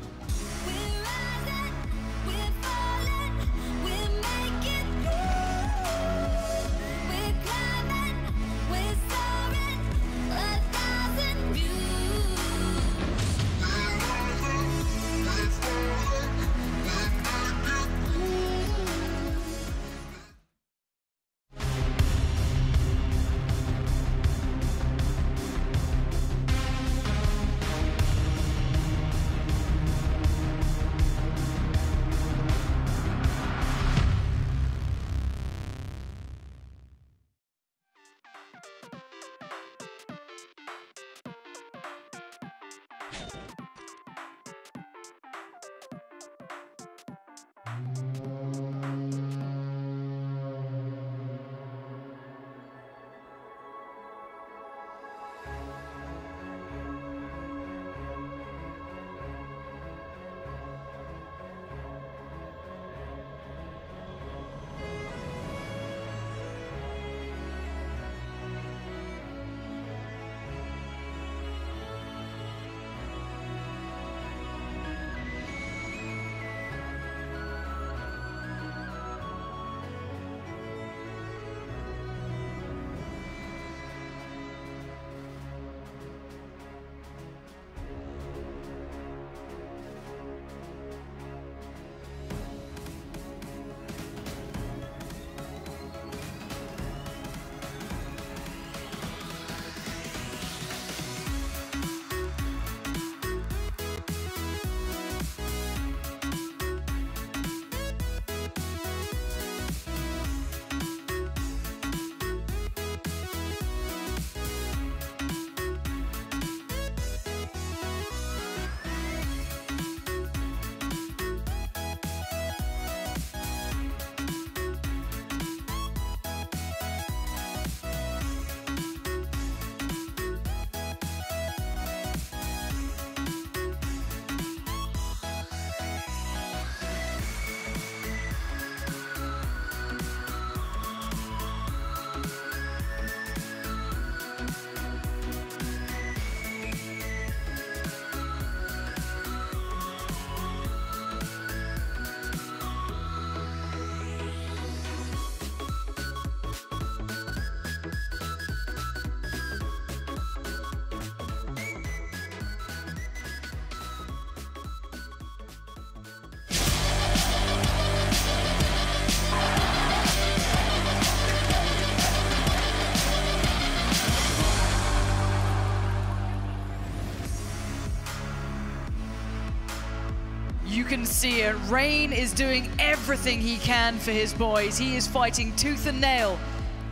You can see it. Rain is doing everything he can for his boys. He is fighting tooth and nail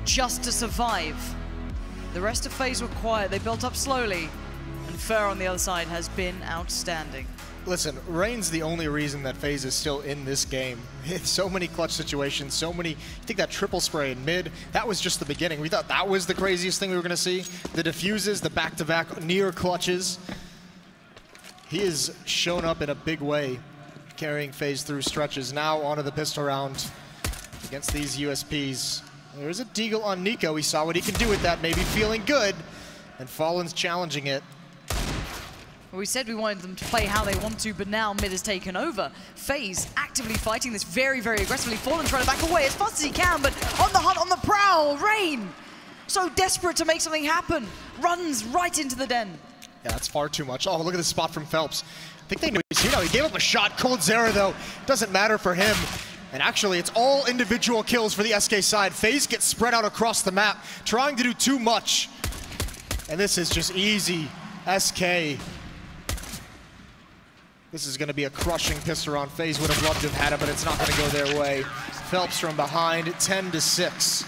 just to survive. The rest of FaZe were quiet. They built up slowly. And And Fer on the other side has been outstanding. Listen, Rain's the only reason that FaZe is still in this game. So many clutch situations, so many. You think that triple spray in mid, that was just the beginning. We thought that was the craziest thing we were going to see. The defuses, the back-to-back near clutches. He has shown up in a big way, carrying FaZe through stretches. Now onto the pistol round against these USPs. There's a deagle on Nico. We saw what he can do with that, maybe feeling good. And Fallen's challenging it. We said we wanted them to play how they want to, but now mid has taken over. FaZe actively fighting this very, very aggressively. Fallen trying to back away as fast as he can, but on the hunt, on the prowl. Rain, so desperate to make something happen, runs right into the den. Yeah, that's far too much. Oh, look at the spot from Phelps. I think they knew he gave up a shot. coldzera, though, doesn't matter for him. And actually, it's all individual kills for the SK side. FaZe gets spread out across the map, trying to do too much. And this is just easy. SK. This is going to be a crushing pistol round. FaZe would have loved to have had it, but it's not going to go their way. Phelps from behind, 10-6.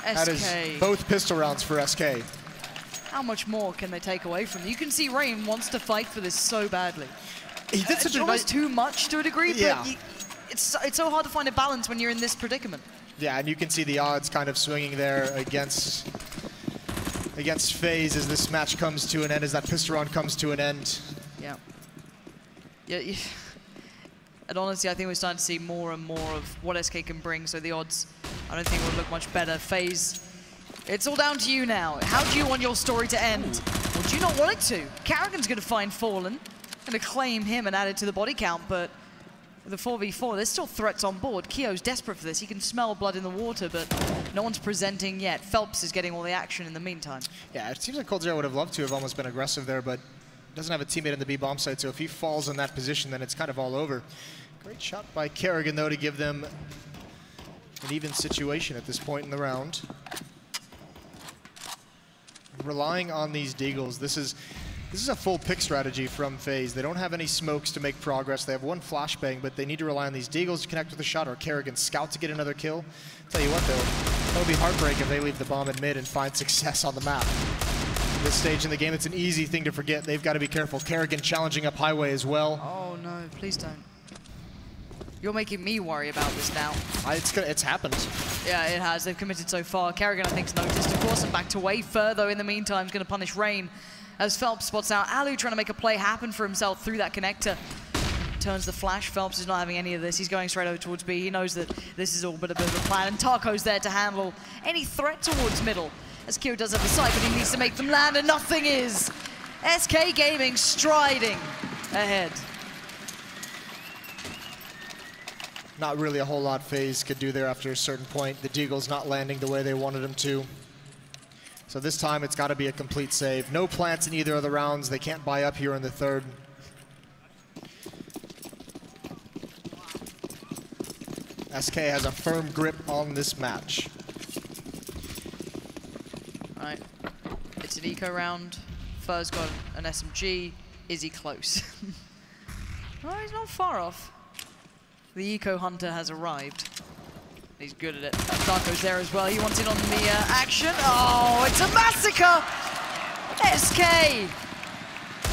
That is both pistol rounds for SK. How much more can they take away from them? You can see Rain wants to fight for this so badly. He did such it's almost too much to a degree, yeah. But it's so hard to find a balance when you're in this predicament. Yeah, and you can see the odds kind of swinging there against FaZe as this match comes to an end, as that pistol round comes to an end. Yeah. And honestly, I think we're starting to see more and more of what SK can bring, so the odds, I don't think, will look much better. FaZe, it's all down to you now. How do you want your story to end? Or do you not want it to? Karrigan's going to find Fallen, going to claim him and add it to the body count, but with a 4v4, there's still threats on board. Keo's desperate for this. He can smell blood in the water, but no one's presenting yet. Phelps is getting all the action in the meantime. Yeah, it seems like coldzera would have loved to have almost been aggressive there, but doesn't have a teammate in the B bomb site, so if he falls in that position, then it's kind of all over. Great shot by Karrigan, though, to give them an even situation at this point in the round. Relying on these deagles, this is a full pick strategy from FaZe. They don't have any smokes to make progress. They have one flashbang, but they need to rely on these deagles to connect with a shot, or Karrigan scout to get another kill. Tell you what, though, it'll be heartbreak if they leave the bomb in mid and find success on the map. This stage in the game, it's an easy thing to forget. They've got to be careful. Karrigan challenging up highway as well. Oh no, please don't. You're making me worry about this now. It's happened. Yeah, it has. They've committed so far. Karrigan, I think, has noticed, of course, and backed away further in the meantime. He's going to punish Rain as Phelps spots out Alu trying to make a play happen for himself through that connector. Turns the flash. Phelps is not having any of this. He's going straight over towards B. He knows that this is all but a bit of a plan, and Taco's there to handle any threat towards middle. As Kyo does have the site, but he needs to make them land, and nothing is. SK Gaming striding ahead. Not really a whole lot FaZe could do there after a certain point. The deagle's not landing the way they wanted him to. So this time it's got to be a complete save. No plants in either of the rounds. They can't buy up here in the third. SK has a firm grip on this match. Right, it's an eco round. Fur's got an SMG. Is he close? Well, he's not far off. The eco hunter has arrived. He's good at it. Darko's there as well. He wants in on the action. Oh, it's a massacre! SK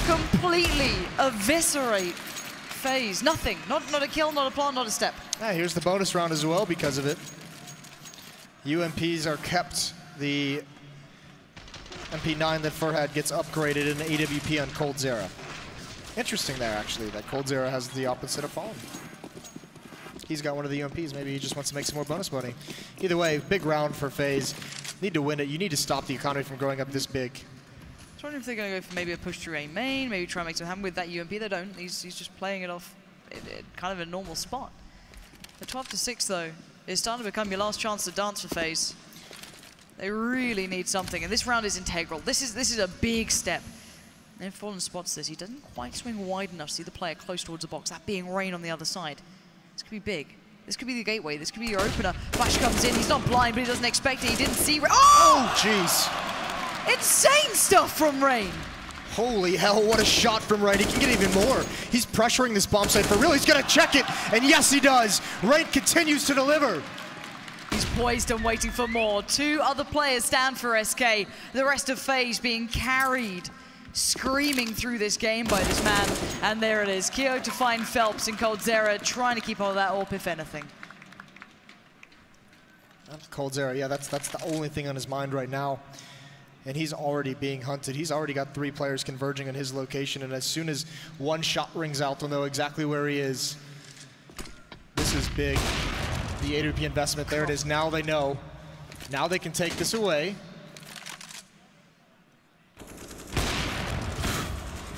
completely eviscerate FaZe. Nothing. Not a kill, not a plant, not a step. Yeah, here's the bonus round as well because of it. UMPs are kept. The MP9 that Furhad gets upgraded in the AWP on coldzera. Interesting there, actually, that coldzera has the opposite of Fallen. He's got one of the UMPs. Maybe he just wants to make some more bonus money. Either way, big round for FaZe. Need to win it. You need to stop the economy from growing up this big. I was wondering if they're going to go for maybe a push through A main, maybe try and make some happen with that UMP. They don't. He's just playing it off kind of a normal spot. The 12-6, though, is starting to become your last chance to dance for FaZe. They really need something, and this round is integral. This is a big step. And if Fallen spots this, he doesn't quite swing wide enough to see the player close towards the box, that being Rain on the other side. This could be big. This could be the gateway. This could be your opener. Flash comes in. He's not blind, but he doesn't expect it. He didn't see Rain. Oh, jeez. Insane stuff from Rain. Holy hell, what a shot from Rain. He can get even more. He's pressuring this bomb site for real. He's going to check it, and yes, he does. Rain continues to deliver. He's he's poised and waiting for more. 2 other players stand for SK. The rest of FaZe being carried, screaming through this game by this man. And there it is. Keo to find Phelps and coldzera trying to keep hold of that AWP, if anything. coldzera, yeah, that's the only thing on his mind right now. And he's already being hunted. He's already got 3 players converging on his location, and as soon as one shot rings out, they'll know exactly where he is. This is big. The AWP investment, there it is. Now they know. Now they can take this away.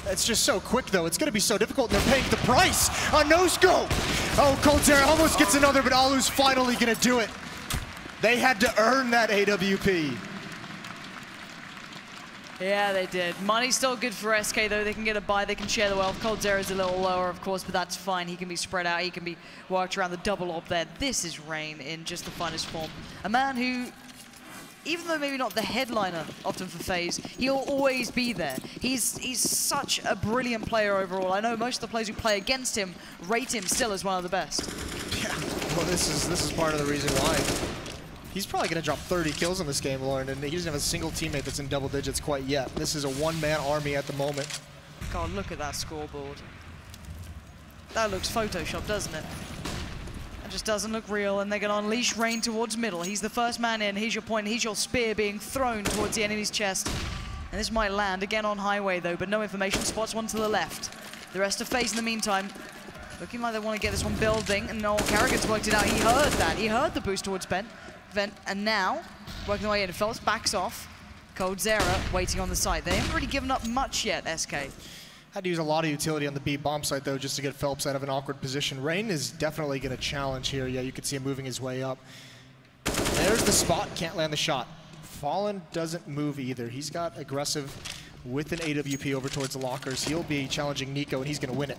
It's just so quick, though. It's going to be so difficult, and they're paying the price on no-scope. Oh, coldzera almost gets another, but Alu's finally going to do it. They had to earn that AWP. Yeah, they did. Money's still good for SK, though. They can get a buy. They can share the wealth. coldzera's a little lower, of course, but that's fine. He can be spread out. He can be worked around the double up there. This is Rain in just the finest form. A man who, even though maybe not the headliner often for FaZe, he'll always be there. He's such a brilliant player overall. I know most of the players who play against him rate him still as one of the best. Yeah, well, this is part of the reason why. He's probably going to drop 30 kills in this game, Lauren, and he doesn't have a single teammate that's in double digits quite yet. This is a one-man army at the moment. God, look at that scoreboard. That looks Photoshopped, doesn't it? It just doesn't look real, and they're going to unleash Rain towards middle. He's the first man in. Here's your point. Here's your spear being thrown towards the enemy's chest. And this might land again on highway, though, but no information. Spots one to the left. The rest of FaZe in the meantime, looking like they want to get this one building, and Noel Carrigan's worked it out. He heard that. He heard the boost towards Vent, and now, working their way in, Phelps backs off. coldzera waiting on the site. They haven't really given up much yet, SK. Had to use a lot of utility on the B bomb site, though, just to get Phelps out of an awkward position. Rain is definitely going to challenge here. Yeah, you can see him moving his way up. There's the spot. Can't land the shot. Fallen doesn't move either. He's got aggressive with an AWP over towards the lockers. He'll be challenging Nico, and he's going to win it.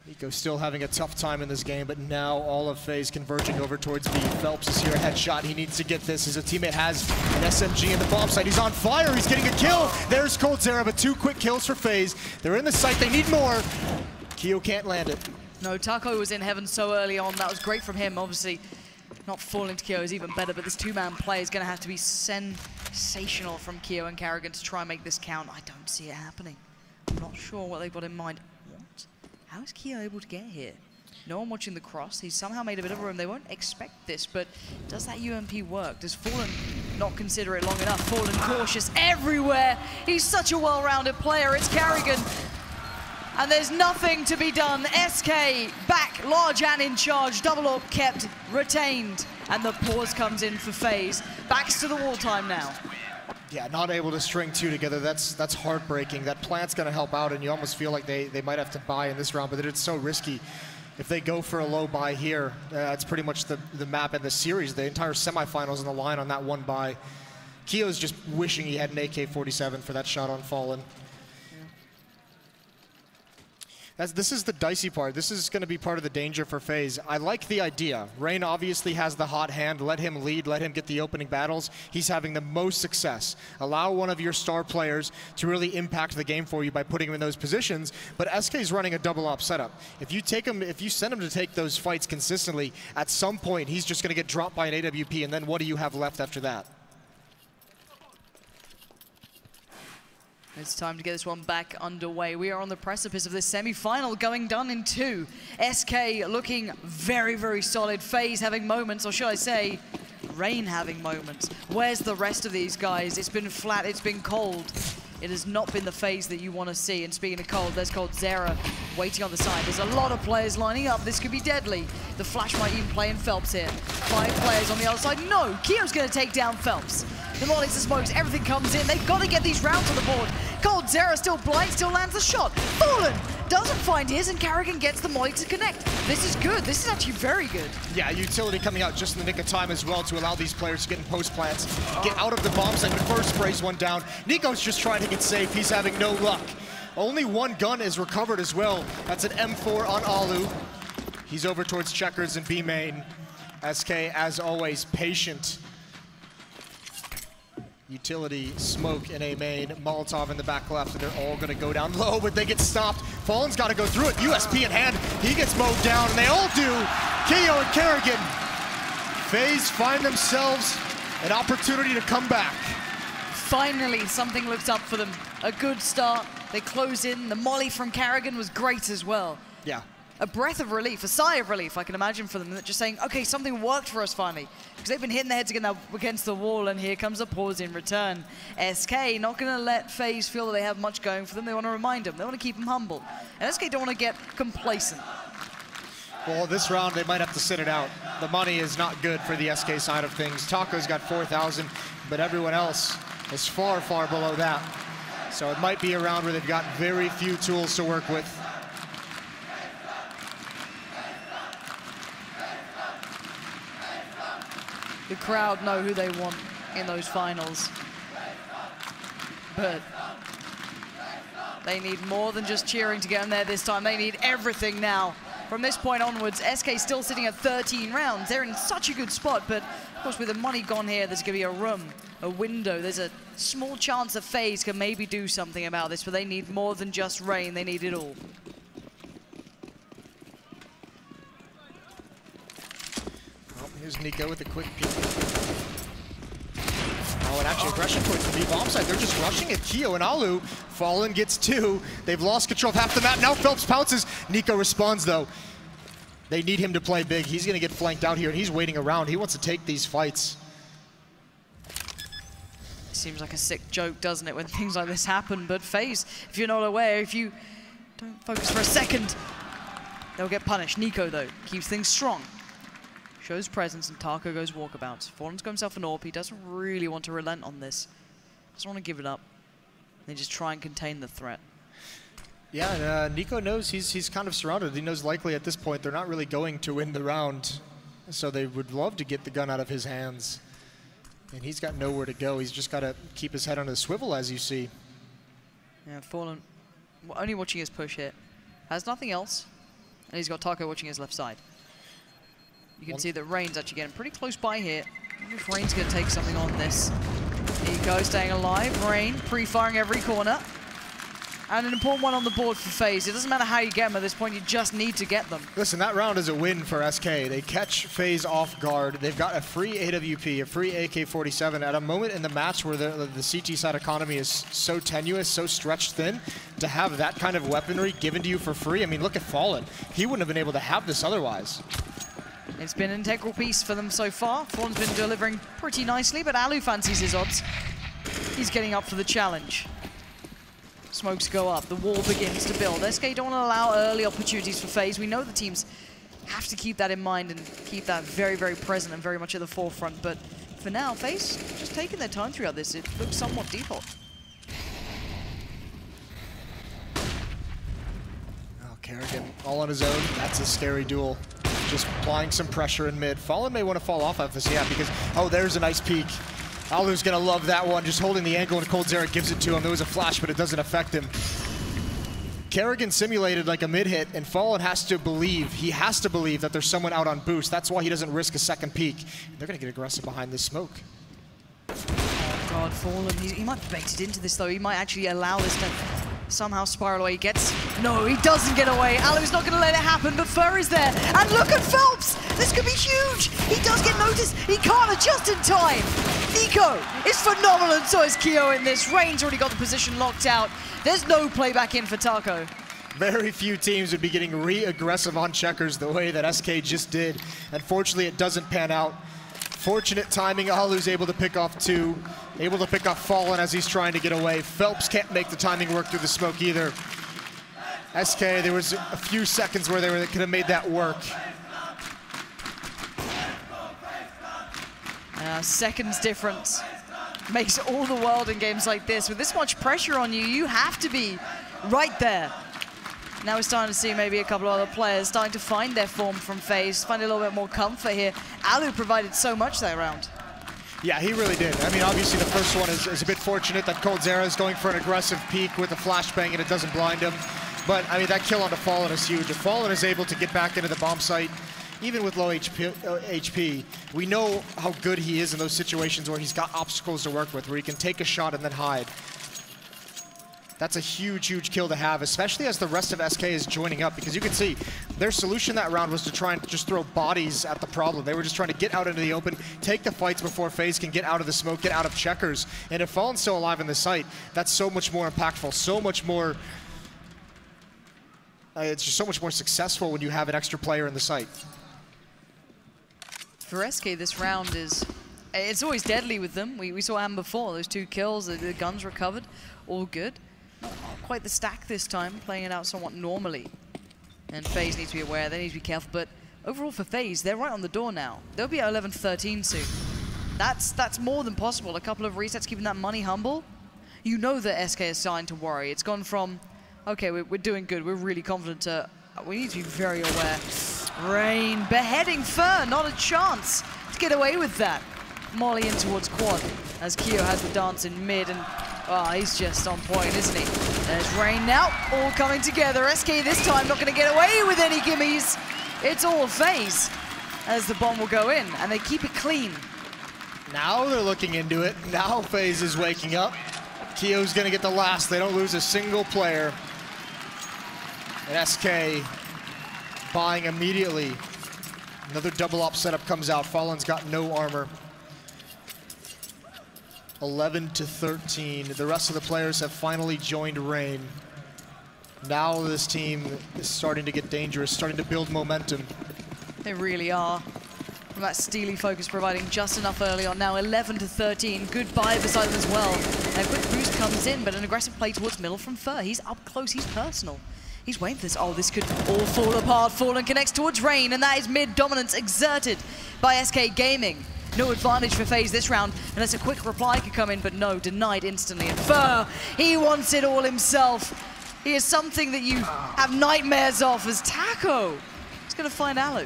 Nico still having a tough time in this game, but now all of FaZe converging over towards B. Phelps is here, a headshot. He needs to get this as a teammate has an SMG in the bomb site. He's on fire. He's getting a kill. There's coldzera, but 2 quick kills for FaZe. They're in the site. They need more. Keo can't land it. No, Taco was in heaven so early on. That was great from him. Obviously, not falling to Keo is even better, but this 2-man play is going to have to be sensational from Keo and Carrigan to try and make this count. I don't see it happening. I'm not sure what they've got in mind. How is Keo able to get here? No one watching the cross. He's somehow made a bit of room. They won't expect this, but does that UMP work? Does Fallen not consider it long enough? Fallen cautious everywhere. He's such a well-rounded player. It's Carrigan. And there's nothing to be done. SK back, large and in charge. Double up kept, retained. And the pause comes in for FaZe. Backs to the wall time now. Yeah, not able to string 2 together. That's heartbreaking. That plant's going to help out, and you almost feel like they might have to buy in this round, but it's so risky. If they go for a low buy here, it's pretty much the map in the series. The entire semifinals on the line on that one buy. Keo's just wishing he had an AK-47 for that shot on Fallen. This is the dicey part. This is going to be part of the danger for FaZe. I like the idea. Rain obviously has the hot hand. Let him lead. Let him get the opening battles. He's having the most success. Allow one of your star players to really impact the game for you by putting him in those positions. But SK's running a double op setup. If you send him to take those fights consistently, at some point he's just going to get dropped by an AWP, and then what do you have left after that? It's time to get this one back underway. We are on the precipice of this semi-final going down in 2. SK looking very, very solid. FaZe having moments, or should I say, Rain having moments. Where's the rest of these guys? It's been flat, it's been cold. It has not been the FaZe that you want to see. And speaking of cold, there's coldzera waiting on the side. There's a lot of players lining up. This could be deadly. The flash might even play in Phelps here. 5 players on the other side. No, Keo's going to take down Phelps. The mollies, the smokes, everything comes in. They've got to get these rounds on the board. coldzera still blind, still lands the shot. Fallen doesn't find his, and Carrigan gets the molly to connect. This is good. This is actually very good. Yeah, utility coming out just in the nick of time as well to allow these players to get in post plants, get out of the bomb site, but first sprays one down. Nico's just trying to get safe. He's having no luck. Only 1 gun is recovered as well. That's an M4 on Alu. He's over towards Checkers and B main. SK, as always, patient. Utility, smoke in A main, Molotov in the back left, and they're all going to go down low, but they get stopped. Fallen's got to go through it. USP in hand, he gets mowed down, and they all do. Keo and Carrigan FaZe find themselves an opportunity to come back. Finally, something looked up for them. A good start. They close in. The molly from Karrigan was great as well. Yeah. A breath of relief, a sigh of relief, I can imagine for them. Just saying, okay, something worked for us finally. Because they've been hitting their heads against the wall, and here comes a pause in return. SK not going to let FaZe feel that they have much going for them. They want to remind them. They want to keep them humble. And SK don't want to get complacent. Well, this round, they might have to sit it out. The money is not good for the SK side of things. Taco's got 4,000, but everyone else is far, far below that. So it might be a round where they've got very few tools to work with. The crowd know who they want in those finals. But they need more than just cheering to get in there this time. They need everything now. From this point onwards, SK still sitting at 13 rounds. They're in such a good spot, but of course with the money gone here, there's going to be a room, a window. There's a small chance that FaZe can maybe do something about this, but they need more than just rain. They need it all. Here's Nico with a quick peek. Oh, and actually aggression towards the B bomb side. They're just rushing it. Keo and Alu. Fallen gets 2. They've lost control of half the map. Now Phelps pounces. Nico responds, though. They need him to play big. He's going to get flanked out here, and he's waiting around. He wants to take these fights. Seems like a sick joke, doesn't it, when things like this happen? But FaZe, if you're not aware, if you don't focus for a second, they'll get punished. Nico, though, keeps things strong. Shows presence, and Taco goes walkabouts. Fallen's got himself an AWP. He doesn't really want to relent on this. Doesn't want to give it up. They just try and contain the threat. Yeah, and Nico knows he's kind of surrounded. He knows likely at this point they're not really going to win the round. So they would love to get the gun out of his hands. And he's got nowhere to go. He's just got to keep his head on a swivel, as you see. Yeah, Fallen only watching his push hit. Has nothing else. And he's got Taco watching his left side. You can see that Rain's actually getting pretty close by here. I wonder if Rain's going to take something on this. Nico staying alive. Rain pre-firing every corner. And an important one on the board for FaZe. It doesn't matter how you get them at this point, you just need to get them. Listen, that round is a win for SK. They catch FaZe off guard. They've got a free AWP, a free AK-47 at a moment in the match where the CT side economy is so tenuous, so stretched thin. To have that kind of weaponry given to you for free, I mean, look at Fallen. He wouldn't have been able to have this otherwise. It's been an integral piece for them so far. Fallen's been delivering pretty nicely, but Alu fancies his odds. He's getting up for the challenge. Smokes go up, the wall begins to build. SK don't want to allow early opportunities for FaZe. We know the teams have to keep that in mind and keep that very, very present and very much at the forefront. But for now, FaZe just taking their time throughout this. It looks somewhat default. Oh, Karrigan all on his own. That's a scary duel. Just applying some pressure in mid. Fallen may want to fall off of this, yeah, because, oh, there's a nice peek. Alu's going to love that one, just holding the angle, and coldzera gives it to him. There was a flash, but it doesn't affect him. Karrigan simulated like a mid-hit, and Fallen has to believe, that there's someone out on boost. That's why he doesn't risk a second peek. They're going to get aggressive behind this smoke. Oh, God, Fallen. He might be baited into this, though. He might actually allow this to somehow spiral away. No, he doesn't get away. Alu's not going to let it happen, but Fur is there. And look at Phelps! This could be huge! He does get noticed. He can't adjust in time. Nico is phenomenal, and so is Keo in this. Rain's already got the position locked out. There's no play back in for Taco. Very few teams would be getting re-aggressive on checkers the way that SK just did. Unfortunately, it doesn't pan out. Fortunate timing, Alu's able to pick off 2. Able to pick off Fallen as he's trying to get away. Phelps can't make the timing work through the smoke either. SK, there was a few seconds where they could have made that work. Seconds difference makes all the world in games like this. With this much pressure on you, you have to be right there. Now we're starting to see maybe a couple of other players starting to find their form from FaZe, find a little bit more comfort here. Alu provided so much that round. Yeah, he really did. I mean, obviously the first one is a bit fortunate that coldzera is going for an aggressive peek with a flashbang and it doesn't blind him. But, I mean, that kill onto Fallen is huge. If Fallen is able to get back into the bomb site, even with low HP, we know how good he is in those situations where he's got obstacles to work with, where he can take a shot and then hide. That's a huge, huge kill to have, especially as the rest of SK is joining up, because you can see their solution that round was to try and just throw bodies at the problem. They were just trying to get out into the open, take the fights before FaZe can get out of the smoke, get out of checkers. And if Fallen's still alive in the site, that's so much more impactful, so much more... it's just so much more successful when you have an extra player in the site. For SK, this round is... It's always deadly with them. We saw him before. Those 2 kills, the guns recovered, all good. Not quite the stack this time, playing it out somewhat normally. And FaZe needs to be aware, they need to be careful, but overall for FaZe, they're right on the door now. They'll be at 11-13 soon. That's more than possible. A couple of resets, keeping that money humble. You know that SK is starting to worry. It's gone from, okay, we're doing good, we're really confident to, we need to be very aware. Rain, beheading Fur, not a chance to get away with that. Molly in towards quad, as Keo has the dance in mid, and he's just on point, isn't he? There's Rain now, all coming together. SK this time not going to get away with any gimmies. It's all FaZe, as the bomb will go in, and they keep it clean. Now they're looking into it. Now FaZe is waking up. Keo's going to get the last. They don't lose a single player. And SK buying immediately. Another double op setup comes out. Fallen's got no armor. 11-13. The rest of the players have finally joined Rain. Now this team is starting to get dangerous, starting to build momentum. They really are. From that steely focus providing just enough early on. Now 11-13. Good buy beside them as well. A quick boost comes in, but an aggressive play towards middle from Fur. He's up close, he's personal. He's waiting for this. Oh, this could all fall apart. Fallen connects towards Rain, and that is mid dominance exerted by SK Gaming. No advantage for FaZe this round, unless a quick reply could come in, but no, denied instantly. And Fur, he wants it all himself. He is something that you have nightmares of as Taco. He's going to find Alu.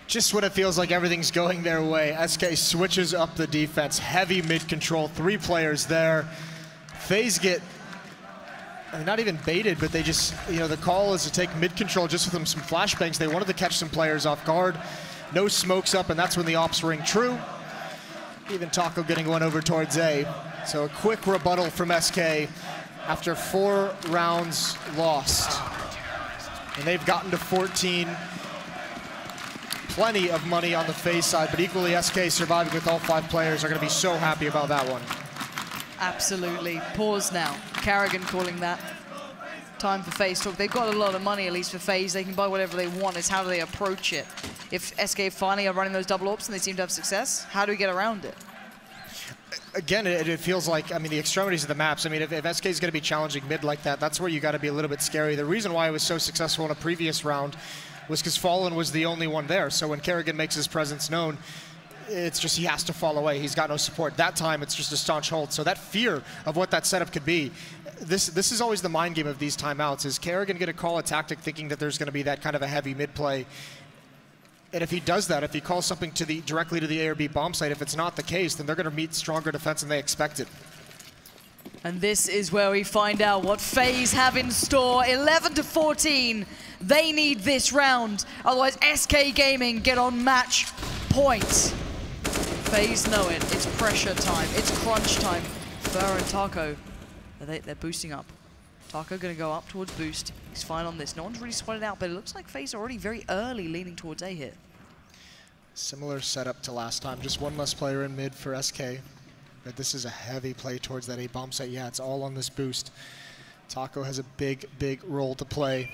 Just when it feels like everything's going their way, SK switches up the defense. Heavy mid control, 3 players there. FaZe get, I mean, not even baited, but they just, you know, the call is to take mid control just with them some flashbangs. They wanted to catch some players off guard. No smokes up, and that's when the ops ring true. Even Taco getting one over towards A. So a quick rebuttal from SK after 4 rounds lost. And they've gotten to 14. Plenty of money on the FaZe side, but equally SK surviving with all 5 players are going to be so happy about that one. Absolutely. Pause now. Carrigan calling that. Time for FaZe talk. They've got a lot of money, at least for FaZe. They can buy whatever they want. It's how do they approach it. If SK finally are running those double ops and they seem to have success, how do we get around it? Again, it feels like, I mean, the extremities of the maps. I mean, if SK is going to be challenging mid like that, that's where you got to be a little bit scary. The reason why it was so successful in a previous round was because Fallen was the only one there. So when Carrigan makes his presence known, it's just he has to fall away. He's got no support. That time, it's just a staunch hold. So that fear of what that setup could be, this is always the mind game of these timeouts. Is Carrigan going to call a tactic thinking that there's going to be that kind of a heavy mid play? And if he does that, if he calls something to the directly to the A or B bomb site, if it's not the case, then they're going to meet stronger defense than they expected. And this is where we find out what FaZe have in store. 11-14. They need this round. Otherwise, SK Gaming get on match point. FaZe know it. It's pressure time. It's crunch time. Fur and Taco, they're boosting up. Taco going to go up towards boost. He's fine on this. No one's really sweated out, but it looks like FaZe are already very early leaning towards A hit. Similar setup to last time. Just one less player in mid for SK. But this is a heavy play towards that A bomb site. Yeah, it's all on this boost. Taco has a big, big role to play.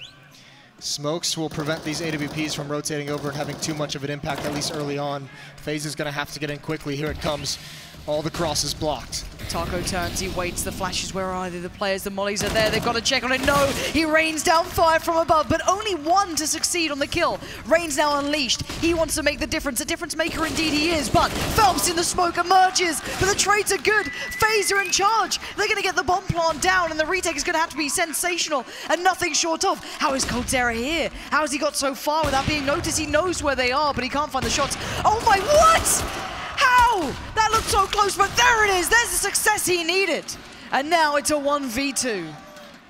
Smokes will prevent these AWPs from rotating over and having too much of an impact, at least early on. FaZe is going to have to get in quickly. Here it comes. All the crosses blocked. Taco turns, he waits, the flashes, where are they? The players, the mollies are there, they've got to check on it. No, he rains down fire from above, but only one to succeed on the kill. Rain's now unleashed. He wants to make the difference. A difference maker indeed he is, but Phelps in the smoke emerges, but the trades are good. FaZe are in charge. They're going to get the bomb plant down, and the retake is going to have to be sensational and nothing short of. How is Coldzera here? How has he got so far without being noticed? He knows where they are, but he can't find the shots. Oh my, what? How? That looked so close, but there it is. There's the success he needed. And now it's a 1v2.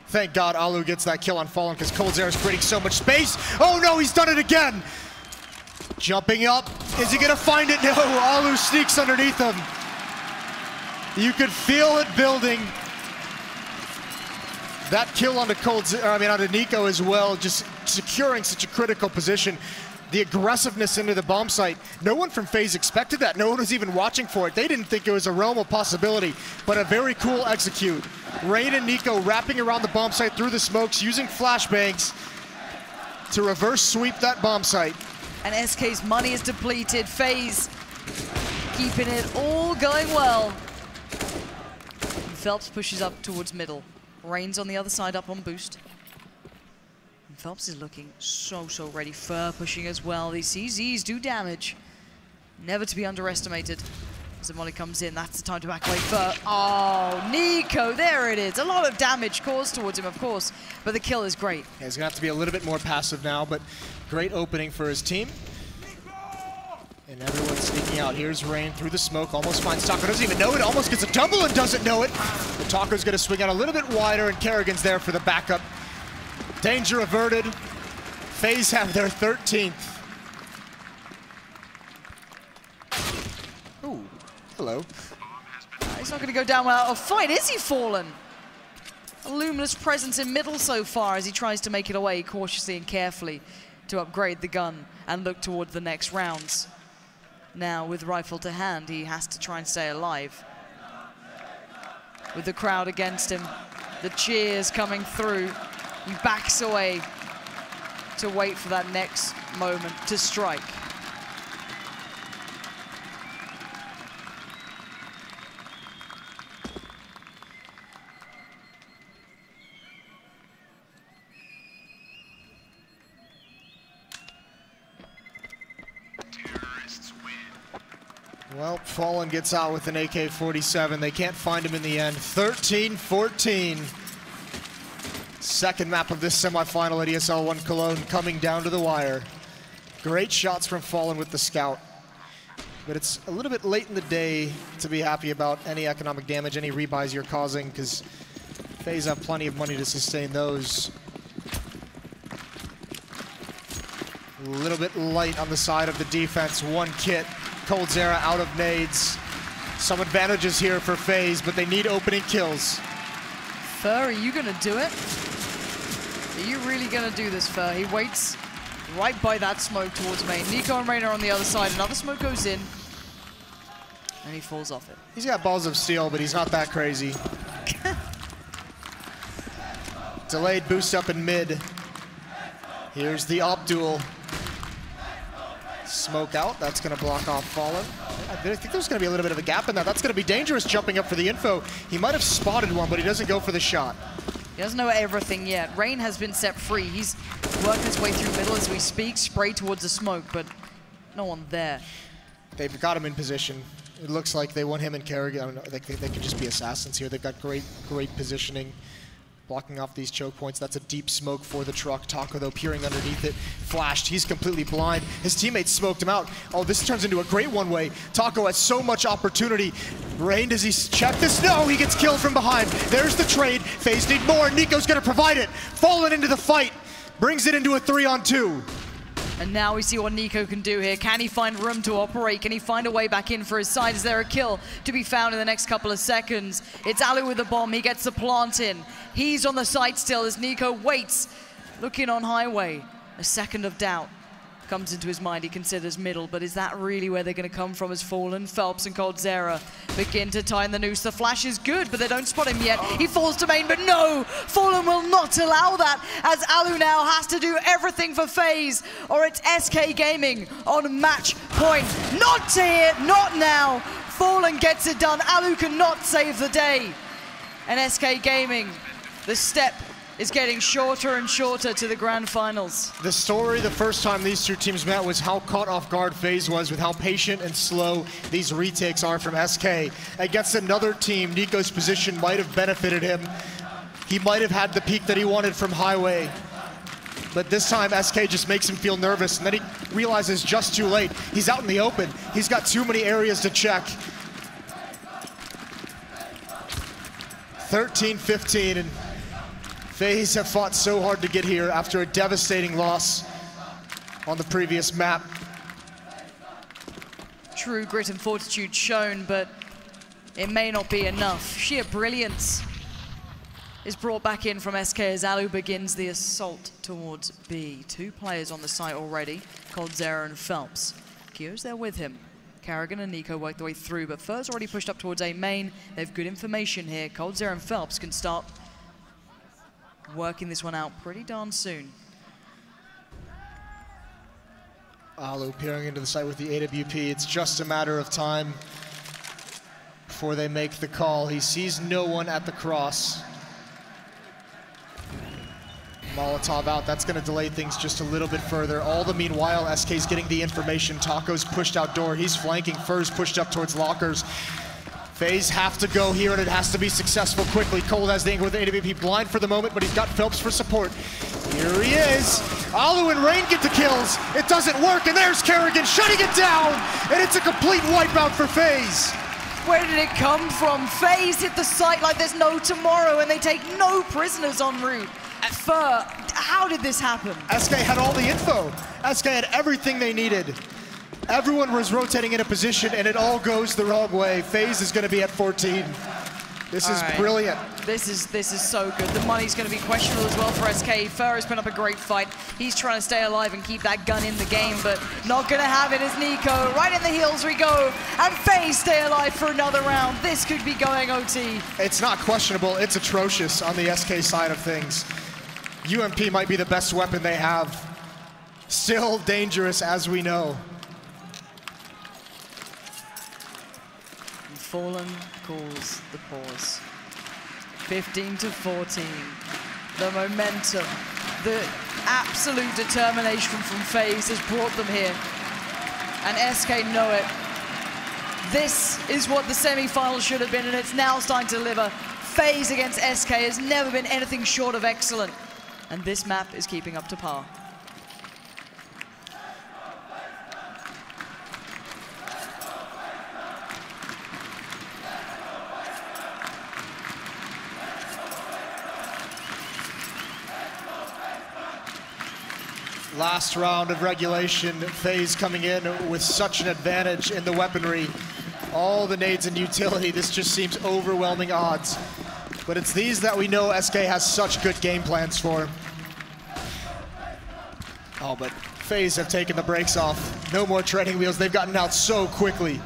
Thank God Alu gets that kill on Fallen because Coldzera is creating so much space. Oh no, he's done it again. Jumping up. Is he going to find it? No, Alu sneaks underneath him. You could feel it building. That kill onto onto Nico as well, just securing such a critical position. The aggressiveness into the bomb site. No one from FaZe expected that. No one was even watching for it. They didn't think it was a realm of possibility, but a very cool execute. Rain and Nico wrapping around the bomb site through the smokes, using flashbangs to reverse sweep that bomb site. And SK's money is depleted. FaZe keeping it all going well. Phelps pushes up towards middle. Rain's on the other side up on boost. And Phelps is looking so ready. Fur pushing as well. These CZs do damage. Never to be underestimated. As the molly comes in, that's the time to back away. Fur. Oh, Nico, there it is. A lot of damage caused towards him, of course, but the kill is great. Yeah, he's gonna have to be a little bit more passive now, but great opening for his team. And everyone's sneaking out. Here's Rain through the smoke, almost finds Taco, doesn't even know it, almost gets a double and doesn't know it. But Taco's gonna swing out a little bit wider, and Kerrigan's there for the backup. Danger averted. FaZe have their 13th. Ooh, hello. He's not gonna go down without a fight, is he, Fallen? A luminous presence in middle so far as he tries to make it away cautiously and carefully to upgrade the gun and look toward the next rounds. Now, with rifle to hand, he has to try and stay alive. With the crowd against him, the cheers coming through, he backs away to wait for that next moment to strike. Well, Fallen gets out with an AK-47. They can't find him in the end. 13-14. Second map of this semifinal at ESL 1 Cologne coming down to the wire. Great shots from Fallen with the scout. But it's a little bit late in the day to be happy about any economic damage, any rebuys you're causing, because FaZe have plenty of money to sustain those. A little bit light on the side of the defense. One kit. coldzera out of nades. Some advantages here for FaZe, but they need opening kills. Fur, are you gonna do it? Are you really gonna do this, Fur? He waits right by that smoke towards main. Nico and Rain are on the other side. Another smoke goes in, and he falls off it. He's got balls of steel, but he's not that crazy. Delayed boost up in mid. Here's the op duel. Smoke out, that's gonna block off Fallen. I think there's gonna be a little bit of a gap in that. That's gonna be dangerous jumping up for the info. He might have spotted one, but he doesn't go for the shot. He doesn't know everything yet. Rain has been set free. He's working his way through middle as we speak, spray towards the smoke, but no one there. They've got him in position. It looks like they want him and Kerrigan. I don't know, they could just be assassins here. They've got great positioning. Blocking off these choke points. That's a deep smoke for the truck. Taco, though, peering underneath it. Flashed. He's completely blind. His teammates smoked him out. Oh, this turns into a great one-way. Taco has so much opportunity. Rain, does he check this? No, he gets killed from behind. There's the trade. FaZe need more. Nico's going to provide it. Fallen into the fight. Brings it into a 3-on-2. And now we see what Nico can do here. Can he find room to operate? Can he find a way back in for his side? Is there a kill to be found in the next couple of seconds? It's Alu with the bomb. He gets the plant in. He's on the site still as Nico waits, looking on highway. A second of doubt comes into his mind. He considers middle, but is that really where they're going to come from as Fallen? Phelps and coldzera begin to tie in the noose. The flash is good, but they don't spot him yet. He falls to main, but no! Fallen will not allow that, as Alu now has to do everything for FaZe, or it's SK Gaming on match point. Not here, not now! Fallen gets it done. Alu cannot save the day. And SK Gaming, the step is getting shorter and shorter to the grand finals. The story the first time these two teams met was how caught off guard FaZe was with how patient and slow these retakes are from SK. Against another team, Nico's position might have benefited him. He might have had the peak that he wanted from highway. But this time, SK just makes him feel nervous, and then he realizes just too late. He's out in the open. He's got too many areas to check. 13-15, and FaZe have fought so hard to get here after a devastating loss on the previous map. True grit and fortitude shown, but it may not be enough. Sheer brilliance is brought back in from SK as Alu begins the assault towards B. 2 players on the site already, coldzera and Phelps. Kio's there with him. Karrigan and Nico work their way through, but FaZe already pushed up towards A main. They have good information here. coldzera and Phelps can start working this one out pretty darn soon. Alu peering into the site with the AWP. It's just a matter of time before they make the call. He sees no one at the cross. Molotov out, that's going to delay things just a little bit further. All the meanwhile, SK's getting the information. Taco's pushed outdoor, he's flanking. Fur's pushed up towards lockers. FaZe have to go here, and it has to be successful quickly. Cole has the angle with the AWP, blind for the moment, but he's got Phelps for support. Here he is. Alu and Rain get the kills. It doesn't work, and there's Karrigan shutting it down, and it's a complete wipeout for FaZe. Where did it come from? FaZe hit the site like there's no tomorrow, and they take no prisoners en route. Fur, how did this happen? SK had all the info. SK had everything they needed. Everyone was rotating in a position, and it all goes the wrong way. FaZe is going to be at 14. This is brilliant. This is so good. The money's going to be questionable as well for SK. Fur has put up a great fight. He's trying to stay alive and keep that gun in the game, but not going to have it is Nico. Right in the heels we go, and FaZe stay alive for another round. This could be going OT. It's not questionable. It's atrocious on the SK side of things. UMP might be the best weapon they have. Still dangerous, as we know. Fallen calls the pause. 15-14. The momentum, the absolute determination from FaZe has brought them here. And SK know it. This is what the semi-final should have been, and it's now starting to deliver. FaZe against SK has never been anything short of excellent. And this map is keeping up to par. Last round of regulation, FaZe coming in with such an advantage in the weaponry. All the nades and utility, this just seems overwhelming odds. But it's these that we know SK has such good game plans for. Oh, but FaZe have taken the brakes off. No more treading wheels, they've gotten out so quickly.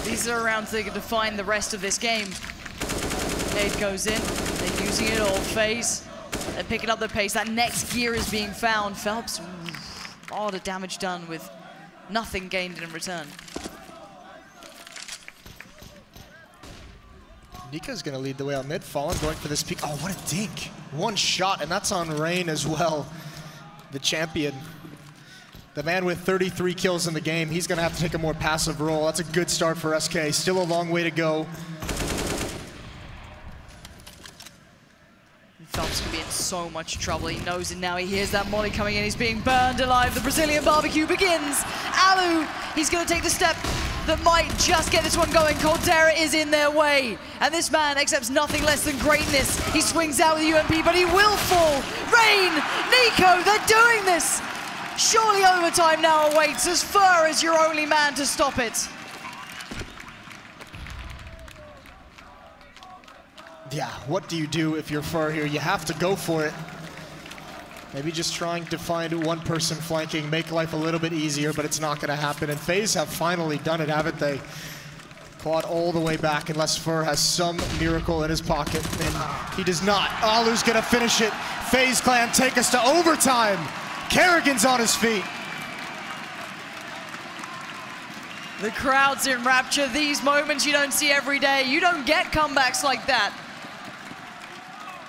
These are rounds that can define the rest of this game. Nade goes in, they're using it all. FaZe, they're picking up the pace. That next gear is being found. Phelps, all the damage done with nothing gained in return. Nico's gonna lead the way out mid. Fallen going for this peak. Oh, what a dink. One shot, and that's on Rain as well. The champion. The man with 33 kills in the game. He's gonna have to take a more passive role. That's a good start for SK. Still a long way to go. Phelps can be in so much trouble. He knows it now. He hears that molly coming in. He's being burned alive. The Brazilian barbecue begins. Alu, he's going to take the step that might just get this one going. coldzera is in their way. And this man accepts nothing less than greatness. He swings out with UMP, but he will fall. Rain, Nico, they're doing this. Surely overtime now awaits as Fur is your only man to stop it. Yeah, what do you do if you're Fur here? You have to go for it. Maybe just trying to find one person flanking, make life a little bit easier, but it's not gonna happen. And FaZe have finally done it, haven't they? Clawed all the way back unless Fur has some miracle in his pocket, and he does not. Alu's gonna finish it. FaZe clan take us to overtime. Karrigan's on his feet. The crowd's in rapture. These moments you don't see every day. You don't get comebacks like that.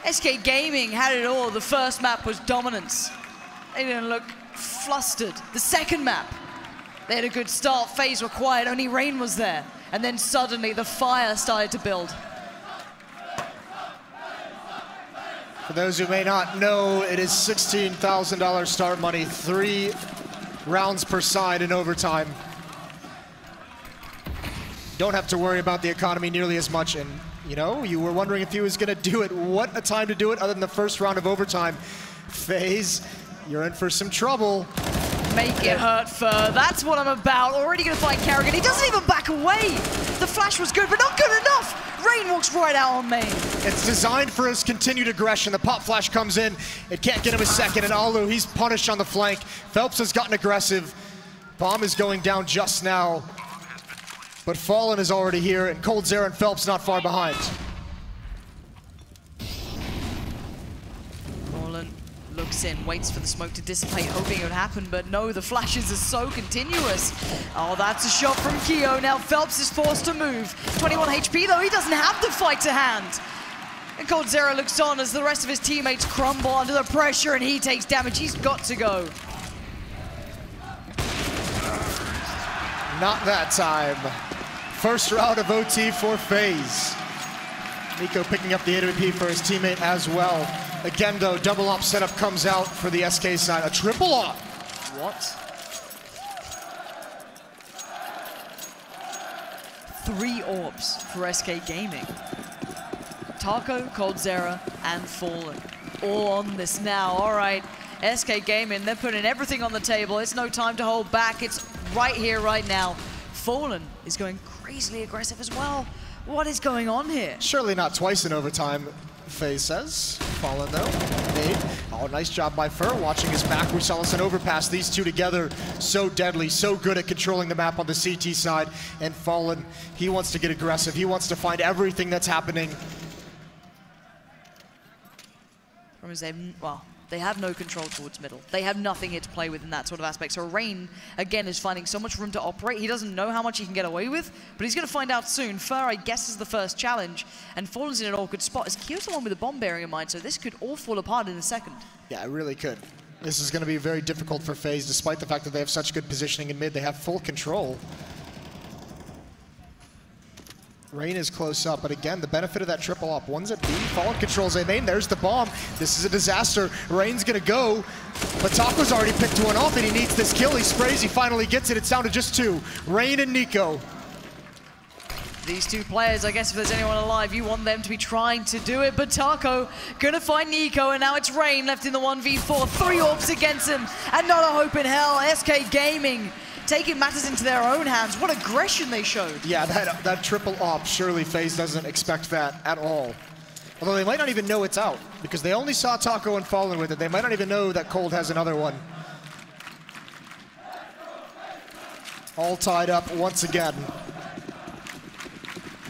SK Gaming had it all. The first map was dominance. They didn't look flustered. The second map, they had a good start. FaZe were quiet, only Rain was there. And then suddenly the fire started to build. For those who may not know, it is $16,000 start money, 3 rounds per side in overtime. Don't have to worry about the economy nearly as much, and you know, you were wondering if he was gonna do it. What a time to do it other than the first round of overtime. FaZe, you're in for some trouble. Make it hurt, Fur. That's what I'm about. Already gonna find Karrigan. He doesn't even back away. The flash was good, but not good enough. Rain walks right out on main. It's designed for his continued aggression. The pop flash comes in. It can't get him a second, and Alu, he's punished on the flank. Phelps has gotten aggressive. Bomb is going down just now. But Fallen is already here, and coldzera and Phelps not far behind. Fallen looks in, waits for the smoke to dissipate, hoping it would happen, but no, the flashes are so continuous. Oh, that's a shot from Keo. Now Phelps is forced to move. 21 HP though, he doesn't have the fight to hand. And coldzera looks on as the rest of his teammates crumble under the pressure and he takes damage. He's got to go. Not that time. First round of OT for FaZe. Nico picking up the AWP for his teammate as well. Again though, double op setup comes out for the SK side. A triple op. What? 3 orbs for SK Gaming. Taco, coldzera, and Fallen. All on this now. All right, SK Gaming, they're putting everything on the table. It's no time to hold back. It's right here, right now. Fallen is going crazily aggressive as well. What is going on here? Surely not twice in overtime, FaZe says. Fallen though, made. Oh, nice job by Fur, watching his back. We saw us an overpass. These two together, so deadly, so good at controlling the map on the CT side. And Fallen, he wants to get aggressive. He wants to find everything that's happening. From his aim, well, they have no control towards middle. They have nothing here to play with in that sort of aspect. So Rain, again, is finding so much room to operate. He doesn't know how much he can get away with, but he's going to find out soon. Fur, I guess, is the first challenge, and Fallen's in an awkward spot. As Keo's the one with the bomb bearing in mind, so this could all fall apart in a second. Yeah, it really could. This is going to be very difficult for FaZe, despite the fact that they have such good positioning in mid. They have full control. Rain is close up, but again, the benefit of that triple op. One's at B, Fallen controls A main, there's the bomb. This is a disaster. Rain's gonna go, but Taco's already picked one off and he needs this kill. He sprays, he finally gets it. It's down to just 2. Rain and Nico. These 2 players, I guess if there's anyone alive, you want them to be trying to do it, but Taco gonna find Nico, and now it's Rain left in the 1v4. 3 orbs against him, and not a hope in hell. SK Gaming taking matters into their own hands. What aggression they showed. Yeah, that triple op, surely FaZe doesn't expect that at all. Although they might not even know it's out, because they only saw Taco and Fallen with it. They might not even know that Cold has another one. All tied up once again.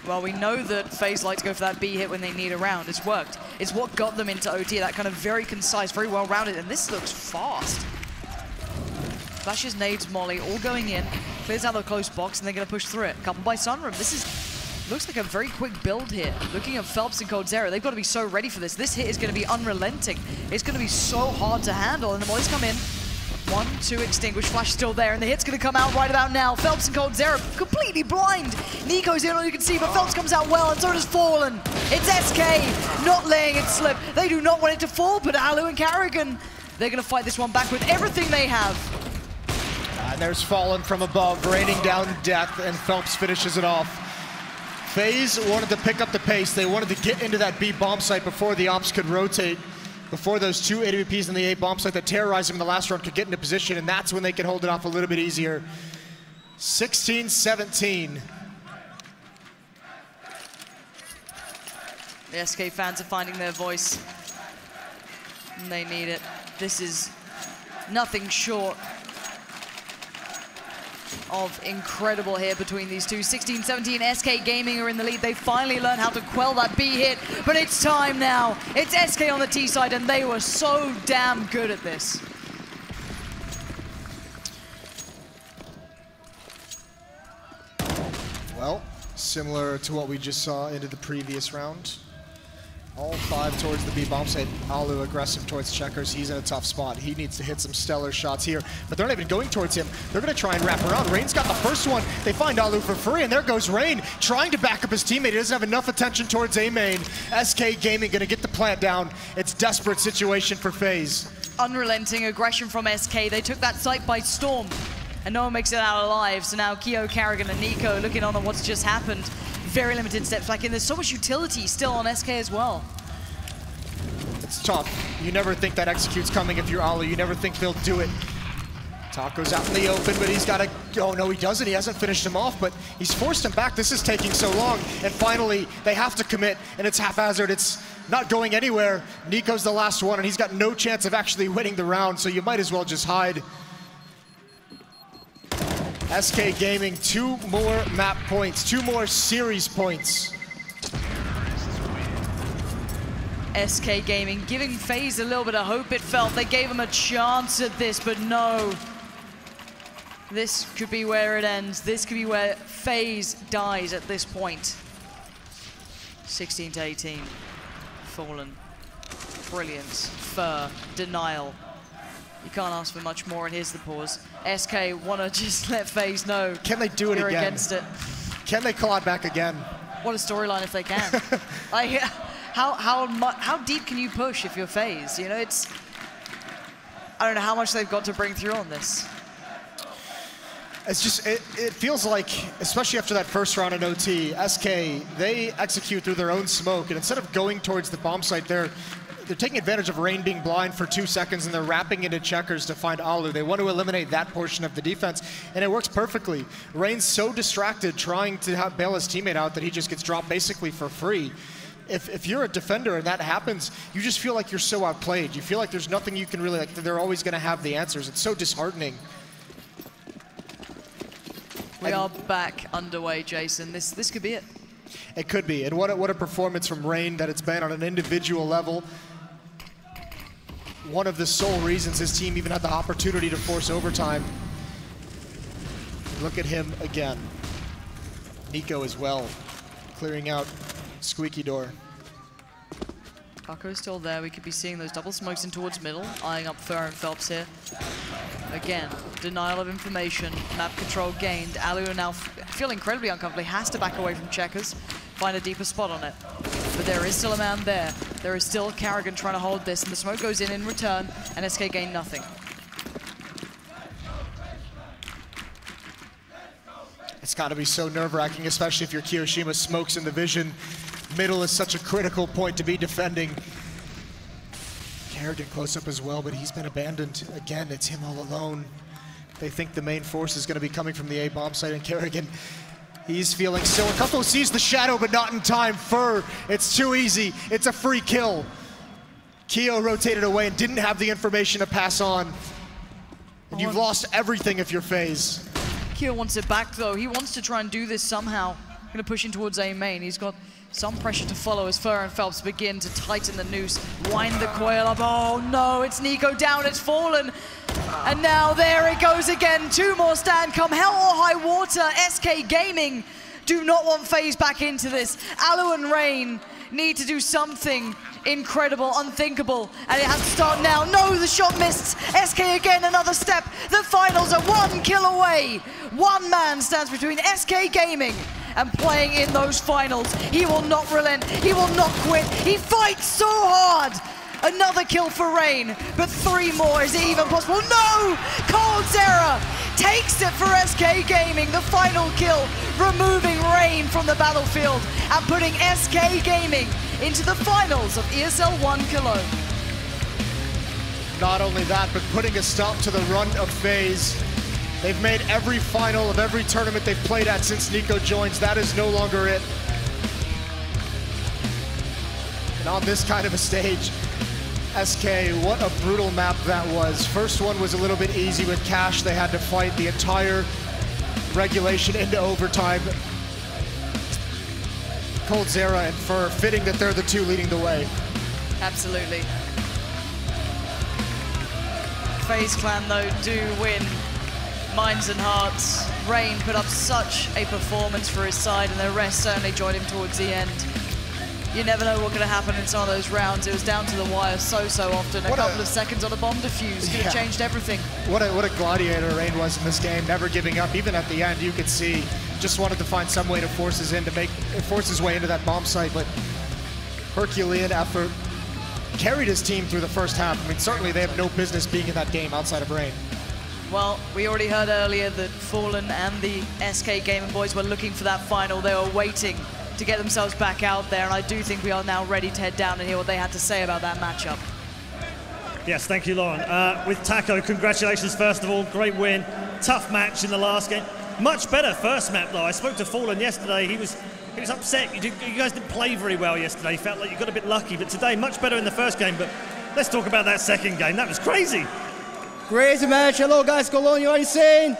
Well, we know that FaZe like to go for that B hit when they need a round. It's worked. It's what got them into OT, that kind of very concise, very well-rounded, and this looks fast. Flashes, nades, molly, all going in. Clears out the close box, and they're going to push through it. Coupled by Sunroom. This looks like a very quick build here. Looking at Phelps and coldzera, they've got to be so ready for this. This hit is going to be unrelenting. It's going to be so hard to handle, and the mollies come in. 1, 2, extinguish, flash still there, and the hit's going to come out right about now. Phelps and coldzera completely blind. Nico's the only one you can see, but Phelps comes out well, and so does Fallen. It's SK not letting it slip. They do not want it to fall, but Alu and Carrigan, they're going to fight this one back with everything they have. And there's Fallen from above, raining down death, and Phelps finishes it off. FaZe wanted to pick up the pace. They wanted to get into that B bomb site before the ops could rotate, before those 2 AWPs in the A bomb site that terrorized them in the last round could get into position, and that's when they could hold it off a little bit easier. 16-17. The SK fans are finding their voice, and they need it. This is nothing short of incredible here between these two. 16-17, SK Gaming are in the lead. They finally learned how to quell that B hit, but it's time now. It's SK on the T side, and they were so damn good at this. Well, similar to what we just saw into the previous round. All 5 towards the B bomb site. Alu aggressive towards Checkers. He's in a tough spot. He needs to hit some stellar shots here, but they're not even going towards him. They're going to try and wrap around. Rain's got the first one. They find Alu for free, and there goes Rain trying to back up his teammate. He doesn't have enough attention towards A main. SK Gaming going to get the plant down. It's a desperate situation for FaZe. Unrelenting aggression from SK. They took that site by storm, and no one makes it out alive. So now Keo, Carrigan, and Nico looking on at what's just happened. Very limited steps back in. There's so much utility still on SK as well. It's tough. You never think that execute's coming if you're Alu. You never think they'll do it. Taco's out in the open, but he's got to... Oh, no, he doesn't. He hasn't finished him off, but he's forced him back. This is taking so long. And finally, they have to commit, and it's haphazard. It's not going anywhere. Nico's the last one, and he's got no chance of actually winning the round, so you might as well just hide. SK Gaming, 2 more map points, 2 more series points. SK Gaming giving FaZe a little bit of hope, it felt. They gave him a chance at this, but no. This could be where it ends. This could be where FaZe dies at this point. 16 to 18. Fallen. Brilliance. Fur. Denial. You can't ask for much more, and here's the pause. SK want to just let FaZe know. Can they do it again? Against it. Can they claw it back again? What a storyline if they can. Like, how deep can you push if you're FaZe? You know, it's... I don't know how much they've got to bring through on this. It's just, it feels like, especially after that first round in OT, SK, they execute through their own smoke, and instead of going towards the bomb site, they're taking advantage of Rain being blind for 2 seconds, and they're wrapping into checkers to find Alu. They want to eliminate that portion of the defense, and it works perfectly. Rain's so distracted trying to bail his teammate out that he just gets dropped basically for free. If you're a defender and that happens, you just feel like you're so outplayed. You feel like there's nothing you can really, like, they're always going to have the answers. It's so disheartening. We are back underway, Jason. This could be it. It could be, and what a performance from Rain that it's been on an individual level. One of the sole reasons his team even had the opportunity to force overtime. Look at him again. Nico as well, clearing out Squeaky Door. Taco's still there. We could be seeing those double smokes in towards middle, eyeing up Fur and Phelps here. Again, denial of information, map control gained. Alu now feel incredibly uncomfortable. He has to back away from checkers, find a deeper spot on it. But there is still a man there. There is still Karrigan trying to hold this, and the smoke goes in return, and SK gain nothing. It's got to be so nerve-wracking, especially if you're Kiyoshima. Smokes in the vision. Middle is such a critical point to be defending. Karrigan close up as well, but he's been abandoned. Again, it's him all alone. They think the main force is going to be coming from the A bomb site, and Karrigan, he's feeling so uncomfortable. Sees the shadow, but not in time. Fur, it's too easy. It's a free kill. Kyo rotated away and didn't have the information to pass on. And you've lost everything if you're FaZe. Kyo wants it back, though. He wants to try and do this somehow. Going to push in towards A main. He's got some pressure to follow as Fur and Phelps begin to tighten the noose, wind the coil up. Oh no, it's Nico down, it's Fallen. And now there it goes again. 2 more stand come hell or high water. SK Gaming do not want FaZe back into this. Alu and Rain need to do something incredible, unthinkable, and it has to start now. No, the shot missed. SK again, another step. The finals are 1 kill away. 1 man stands between SK Gaming and playing in those finals. He will not relent, he will not quit. He fights so hard. Another kill for Rain, but 3 more, is it even possible? No! coldzera takes it for SK Gaming, the final kill, removing Rain from the battlefield and putting SK Gaming into the finals of ESL 1 Cologne. Not only that, but putting a stop to the run of FaZe. They've made every final of every tournament they've played at since Nico joins. That is no longer it. And on this kind of a stage, SK, what a brutal map that was. First one was a little bit easy with Cash. They had to fight the entire regulation into overtime. coldzera and Fur, fitting that they're the 2 leading the way. Absolutely. FaZe Clan, though, do win minds and hearts. Rain put up such a performance for his side, and the rest certainly joined him towards the end. You never know what could have happened in some of those rounds. It was down to the wire so often. A couple of seconds on a bomb defuse could have changed everything. What a gladiator Rain was in this game, never giving up. Even at the end, you could see, just wanted to find some way to force his way into that bomb site, but Herculean effort. Carried his team through the first half. I mean, certainly they have no business being in that game outside of Rain. Well, we already heard earlier that Fallen and the SK Gaming boys were looking for that final. They were waiting to get themselves back out there, and I do think we are now ready to head down and hear what they had to say about that matchup. Yes, thank you, Lauren. With Taco, congratulations first of all, great win. Tough match in the last game. Much better first map though. I spoke to Fallen yesterday. He was upset. You guys didn't play very well yesterday. He felt like you got a bit lucky, but today much better in the first game. But let's talk about that second game. That was crazy. Crazy match. Hello guys, Cologne, you are insane.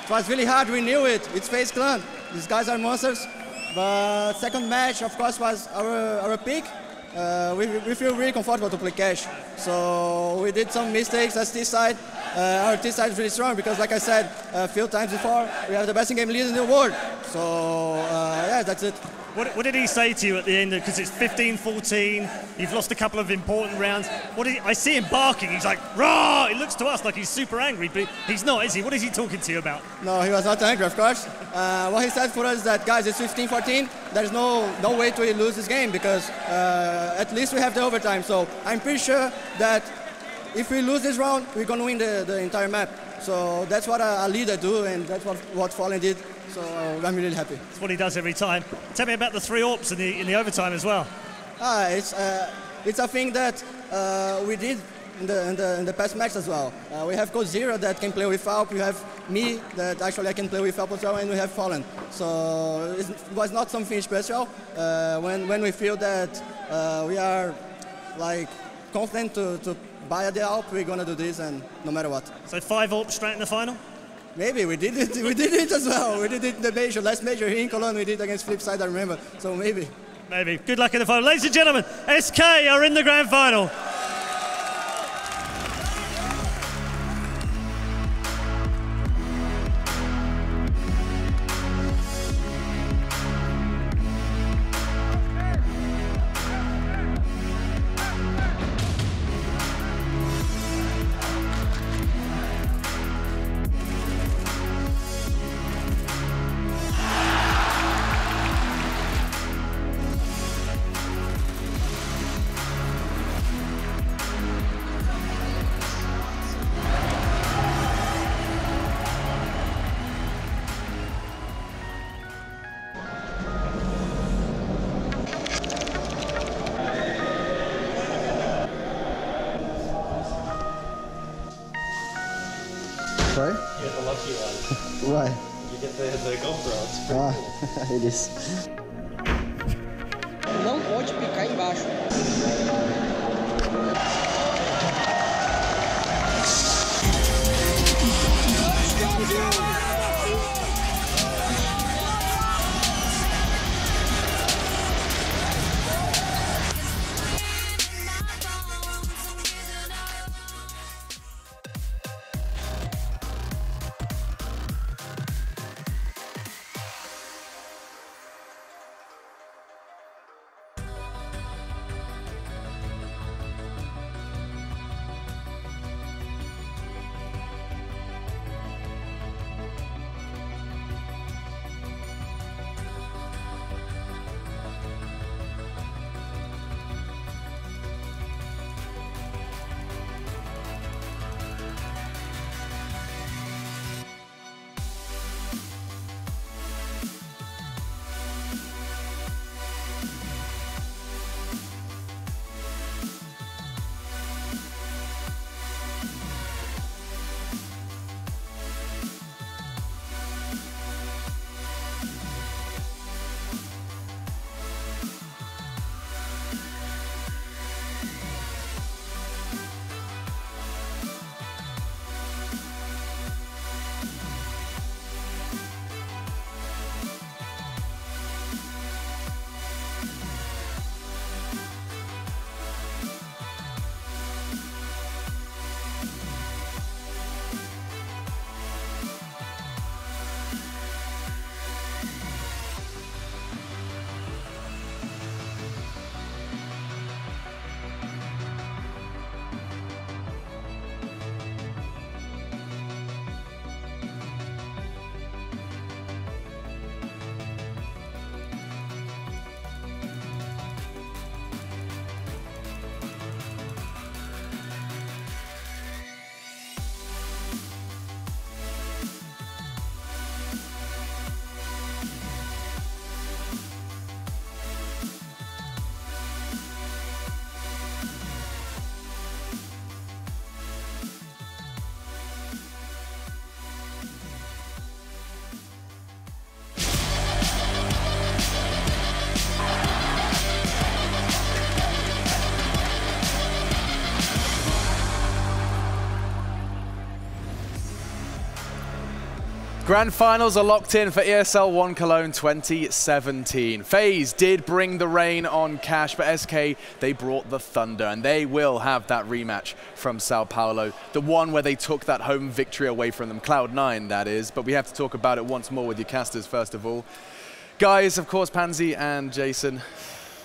It was really hard. We knew it. It's FaZe Clan. These guys are monsters. But second match, of course, was our pick. We feel really comfortable to play Cash. So we did some mistakes as T-side. Our T-side is really strong because, like I said a few times before, we have the best in-game lead in the world. So, yeah, that's it. What did he say to you at the end? Because it's 15-14, you've lost a couple of important rounds. I see him barking. He's like, rah! It looks to us like he's super angry, but he's not, is he? What is he talking to you about? No, he was not angry, of course. What he said for us is that, guys, it's 15-14. There's no way to lose this game because at least we have the overtime. So I'm pretty sure that if we lose this round, we're going to win the entire map. So that's what a leader do, and that's what Fallen did. So I'm really happy. That's what he does every time. Tell me about the 3 AWPs in the overtime as well. It's a thing that we did in the past match as well. We have Zero that can play with AWP. We have me that actually I can play with AWP as well, and we have Fallen. So it was not something special. When we feel that we are like confident to buy the AWP, we're gonna do this, and no matter what. So 5 AWPs straight in the final? Maybe we did it. We did it as well. We did it in the major, last major here in Cologne. We did against Flipside, I remember. So maybe. Maybe. Good luck in the final, ladies and gentlemen. SK are in the grand final. Sorry? You get the lucky one. Why? You get the GoPro. It's pretty cool. It is. Não pode picar embaixo. Grand finals are locked in for ESL 1 Cologne 2017. FaZe did bring the rain on Cash, but SK, they brought the thunder, and they will have that rematch from Sao Paulo, the one where they took that home victory away from them, Cloud9 that is, but we have to talk about it once more with your casters first of all. Guys, of course, Pansy and Jason.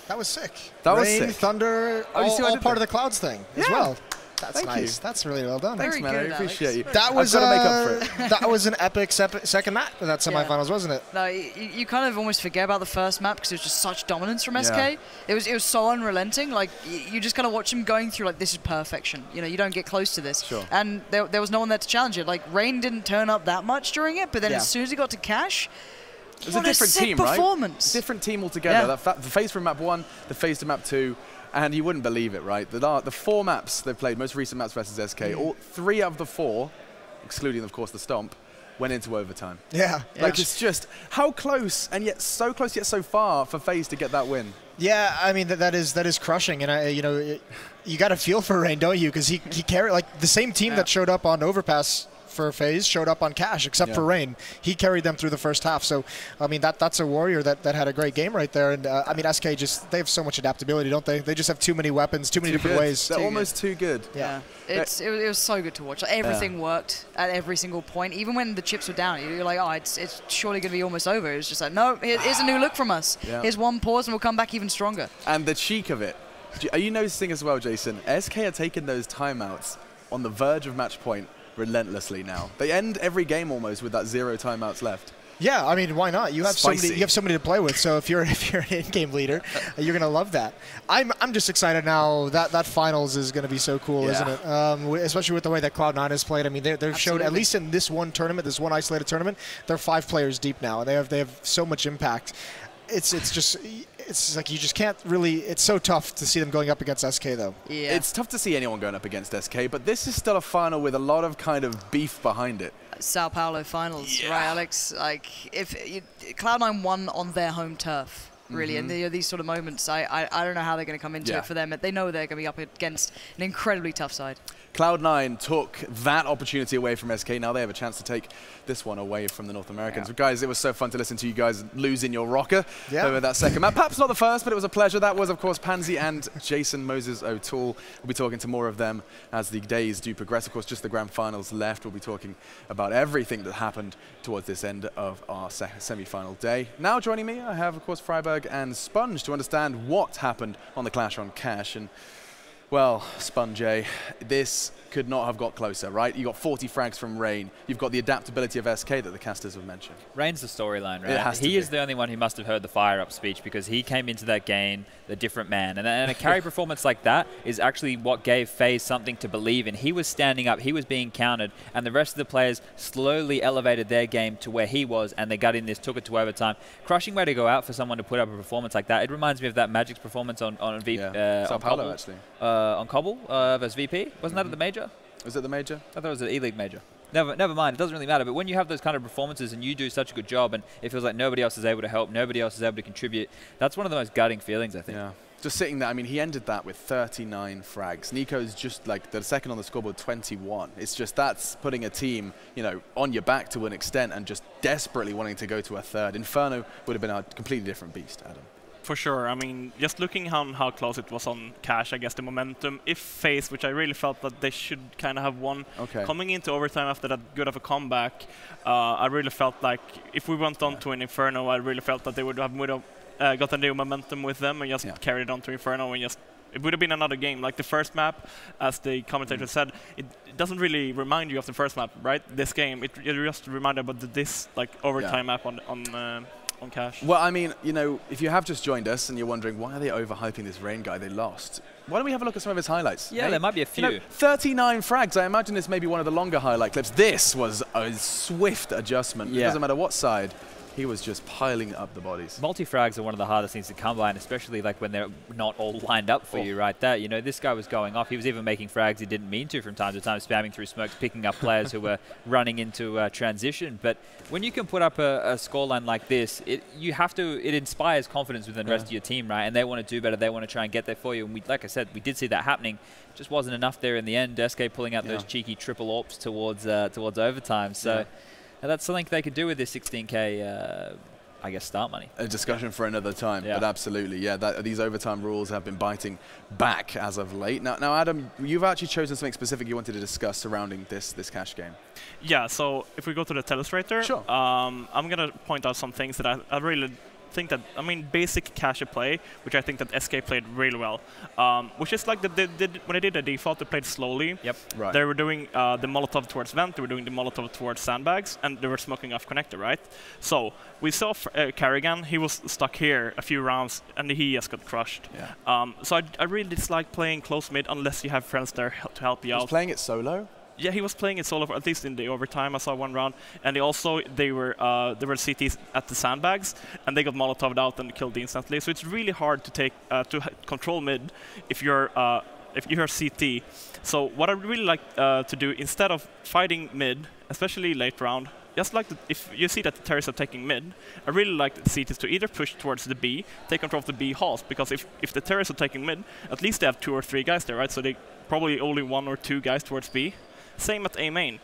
That was sick. That rain, was sick. Thunder, all part of the Clouds thing as well. That's nice. You. That's really well done. Thanks, man. I appreciate you. That was make up for it. That was an epic second map in that semifinals, wasn't it? No, you kind of almost forget about the first map because it was just such dominance from SK. It was so unrelenting. Like you just kind of watch him going through like this is perfection. You know, you don't get close to this. Sure. And there was no one there to challenge it. Like Rain didn't turn up that much during it, but then as soon as he got to Cash, it was a different team, performance. Right? Different team altogether. The FaZe from map 1, the FaZe to map 2. And you wouldn't believe it, right? The 4 maps they've played, most recent maps versus SK, all 3 of the 4, excluding, of course, the Stomp, went into overtime. Yeah. Like, it's just how close, and yet so close, yet so far for FaZe to get that win. Yeah, I mean, that is crushing. And, you know, you got to feel for Rain, don't you? Because he carried, like, the same team that showed up on Overpass for FaZe showed up on Cash, except for Rain. He carried them through the first half. So, I mean, that's a warrior that had a great game right there. And, I mean, SK they have so much adaptability, don't they? They just have too many weapons, too many different ways. They're almost too good. Yeah. It was so good to watch. Like, everything worked at every single point. Even when the chips were down, you're like, oh, it's surely going to be almost over. It was just like, no, here's a new look from us. Here's one pause and we'll come back even stronger. And the cheek of it. Are you noticing as well, Jason? SK are taking those timeouts on the verge of match point relentlessly now. They end every game almost with that 0 timeouts left. Yeah, I mean, why not? You have somebody to play with. So if you're an in-game leader, you're gonna love that. I'm just excited now that finals is gonna be so cool, isn't it? Especially with the way that Cloud9 has played. I mean, they've showed at least in this one tournament, this one isolated tournament, they're 5 players deep now, and they have so much impact. It's like you just can't really. It's so tough to see them going up against SK though. Yeah. It's tough to see anyone going up against SK, but this is still a final with a lot of kind of beef behind it. Sao Paulo finals, right, Alex? Like if Cloud9 won on their home turf, really, and these sort of moments, I don't know how they're going to come into it for them. They know they're going to be up against an incredibly tough side. Cloud9 took that opportunity away from SK. Now they have a chance to take this one away from the North Americans. But guys, it was so fun to listen to you guys losing your rocker over that second map. Perhaps not the first, but it was a pleasure. That was, of course, Pansy and Jason Moses O'Toole. We'll be talking to more of them as the days do progress. Of course, just the grand finals left. We'll be talking about everything that happened towards this end of our semi-final day. Now joining me, I have, of course, Freiberg and Sponge to understand what happened on the clash on Cash. And well, Sponge, this could not have got closer, right? You got 40 frags from Rain. You've got the adaptability of SK that the casters have mentioned. Rain's the storyline, right? It has to be. He is the only one who must have heard the fire-up speech because he came into that game a different man. And a carry performance like that is actually what gave FaZe something to believe in. He was standing up, he was being countered, and the rest of the players slowly elevated their game to where he was, and they got in this, took it to overtime. Crushing way to go out for someone to put up a performance like that. It reminds me of that Magic's performance on Sao Paulo, actually. On Cobble versus VP. Wasn't that at the major? Was it the major? I thought it was an E-League major. Never mind. It doesn't really matter. But when you have those kind of performances and you do such a good job and it feels like nobody else is able to help, nobody else is able to contribute, that's one of the most gutting feelings, I think. Yeah. Just sitting there, I mean, he ended that with 39 frags. Nico's just like the second on the scoreboard, 21. It's just that's putting a team, you know, on your back to an extent and just desperately wanting to go to a third. Inferno would have been a completely different beast, Adam. For sure. I mean, just looking on how close it was on Cash, I guess the momentum, if FaZe, which I really felt that they should kind of have won, coming into overtime after that good of a comeback, I really felt like if we went on to an Inferno, I really felt that they would have got a new momentum with them and just carried on to Inferno and just it would have been another game. Like the first map, as the commentator said, it doesn't really remind you of the first map, right? This game, it just reminded about this like overtime map on Cash. Well, I mean, you know, if you have just joined us and you're wondering why are they overhyping this Rain guy they lost, why don't we have a look at some of his highlights? Yeah, there might be a few. You know, 39 frags. I imagine this may be one of the longer highlight clips. This was a swift adjustment. It doesn't matter what side. He was just piling up the bodies. Multi-frags are one of the hardest things to come by, and especially like when they're not all lined up for you right there. You know, this guy was going off. He was even making frags he didn't mean to from time to time, spamming through smokes, picking up players who were running into transition. But when you can put up a scoreline like this, it inspires confidence within the rest of your team, right? And they want to do better. They want to try and get there for you. And like I said, we did see that happening. Just wasn't enough there in the end. SK pulling out those cheeky triple AWPs towards overtime. So. And that's something they could do with this 16K, I guess, start money. A discussion for another time, but absolutely, yeah. These overtime rules have been biting back as of late. Now, Adam, you've actually chosen something specific you wanted to discuss surrounding this cash game. Yeah. So if we go to the telestrator, sure. I'm gonna point out some things that I really think that, I mean, basic cash play, which I think that SK played really well, which is like when they did the default, they played slowly. Yep. Right. They were doing the Molotov towards vent, they were doing the Molotov towards sandbags, and they were smoking off connector, right? So we saw Carrigan, he was stuck here a few rounds, and he just got crushed. Yeah. So I really dislike playing close mid unless you have friends there to help you out. He's playing it solo? Yeah, he was playing it solo, at least in the overtime. I saw one round, and they were CTs at the sandbags, and they got Molotoved out and killed instantly. So it's really hard to take control mid if you're CT. So what I really like to do instead of fighting mid, especially late round, just like if you see that the terrorists are taking mid, I really like the CTs to either push towards the B, take control of the B halls, because if the terrorists are taking mid, at least they have 2 or 3 guys there, right? So they probably only 1 or 2 guys towards B. Same at A main.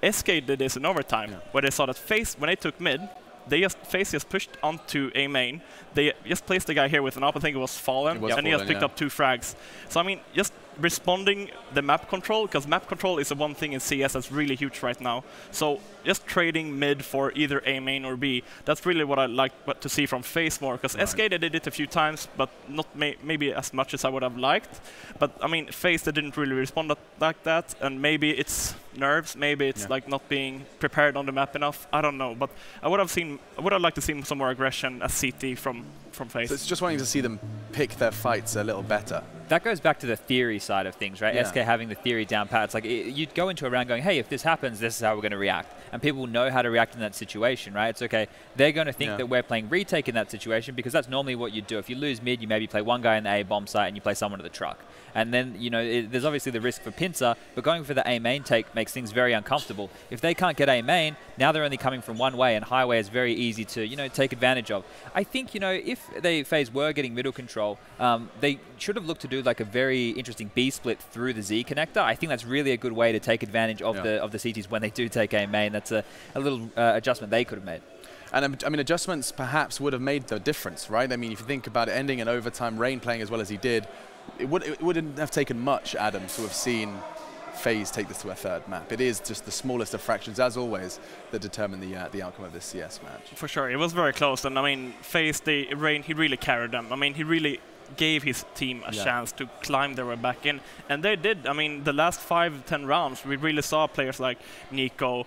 SK did this in overtime, where they saw that FaZe, when they took mid, FaZe just pushed onto A main. They just placed the guy here with an op, I think it was Fallen, and he just picked up 2 frags. So I mean, just responding the map control, because map control is the one thing in CS that's really huge right now. So just trading mid for either A main or B, that's really what I like to see from FaZe more, because SK they did it a few times, but not maybe as much as I would have liked. But I mean, FaZe they didn't really respond like that, and maybe it's nerves, maybe it's like not being prepared on the map enough. I don't know, but I would have liked to see some more aggression as CT from FaZe. So it's just wanting to see them pick their fights a little better. That goes back to the theory side of things, right? SK having the theory down pat. It's like you'd go into a round going, hey, if this happens, this is how we're going to react. And people know how to react in that situation, right? It's okay. They're going to think that we're playing retake in that situation, because that's normally what you do. If you lose mid, you maybe play one guy in the A bomb site and you play someone at the truck. And then, you know, there's obviously the risk for pincer, but going for the A main take makes things very uncomfortable. If they can't get A main, now they're only coming from one way, and highway is very easy to, you know, take advantage of. I think, you know, if FaZe were getting middle control, they should have looked to do like a very interesting B split through the Z connector. I think that's really a good way to take advantage of the CTs when they do take A main. That's a little adjustment they could have made. And I mean, adjustments perhaps would have made the difference, right? I mean, if you think about it, ending in overtime, Rain playing as well as he did, it wouldn't have taken much, Adam, to have seen FaZe take this to a 3rd map. It is just the smallest of fractions, as always, that determine the outcome of this CS match. For sure, it was very close, and I mean, FaZe, Rain, he really carried them. I mean, he really gave his team a chance to climb their way back in, and they did. I mean, the last 5-10 rounds, we really saw players like Nico,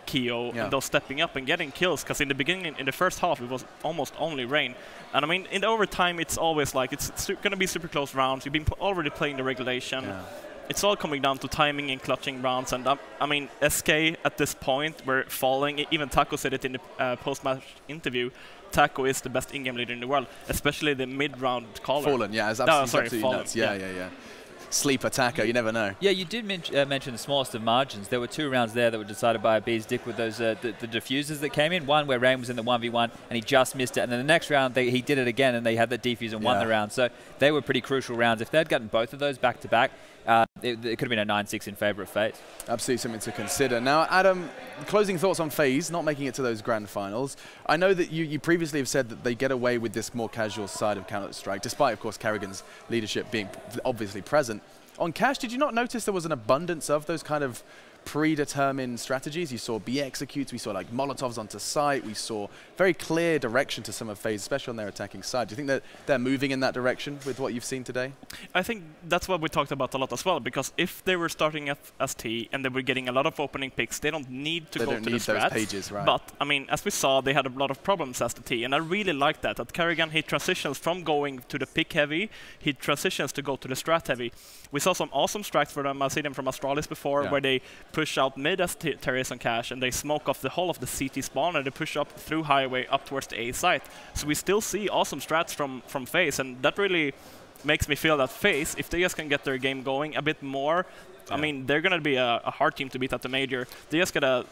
Keo, and those stepping up and getting kills, because in the beginning, in the first half, it was almost only Rain. And I mean, in the overtime, it's always like, it's going to be super close rounds. You've been already playing the regulation. It's all coming down to timing and clutching rounds. And I mean, SK at this point were falling. Even Taco said it in the post-match interview. Taco is the best in-game leader in the world, especially the mid-round caller. Fallen, yeah, it's absolutely nuts. Yeah. Sleeper Taco, you never know. Yeah, you did mention the smallest of margins. There were 2 rounds there that were decided by a B's dick with those the diffusers that came in. One where Rain was in the 1v1 and he just missed it, and then the next round he did it again and they had the defuse and won the round. So they were pretty crucial rounds. If they'd gotten both of those back to back, it could have been a 9-6 in favour of FaZe. Absolutely something to consider. Now, Adam, closing thoughts on FaZe not making it to those grand finals. I know that you previously have said that they get away with this more casual side of Counter-Strike, despite, of course, Carrigan's leadership being obviously present. On Cash, did you not notice there was an abundance of those kind of predetermined strategies? You saw B executes, we saw like Molotovs onto site, we saw very clear direction to some of FaZe, especially on their attacking side. Do you think that they're moving in that direction with what you've seen today? I think that's what we talked about a lot as well, because if they were starting as T and they were getting a lot of opening picks, they don't need to go to the strats. Those pages, right. But, I mean, as we saw, they had a lot of problems as the T, and I really like that. At Carrigan, he transitions from going to the pick heavy, he transitions to go to the strat heavy. We saw some awesome strats for them. I've seen them from Astralis before, where they push out mid as terrorists on Cash, and they smoke off the whole of the CT spawn, and they push up through highway up towards the A site. So we still see awesome strats from FaZe, and that really makes me feel that FaZe, if they just can get their game going a bit more, I mean, they're going to be a hard team to beat at the major. They just got to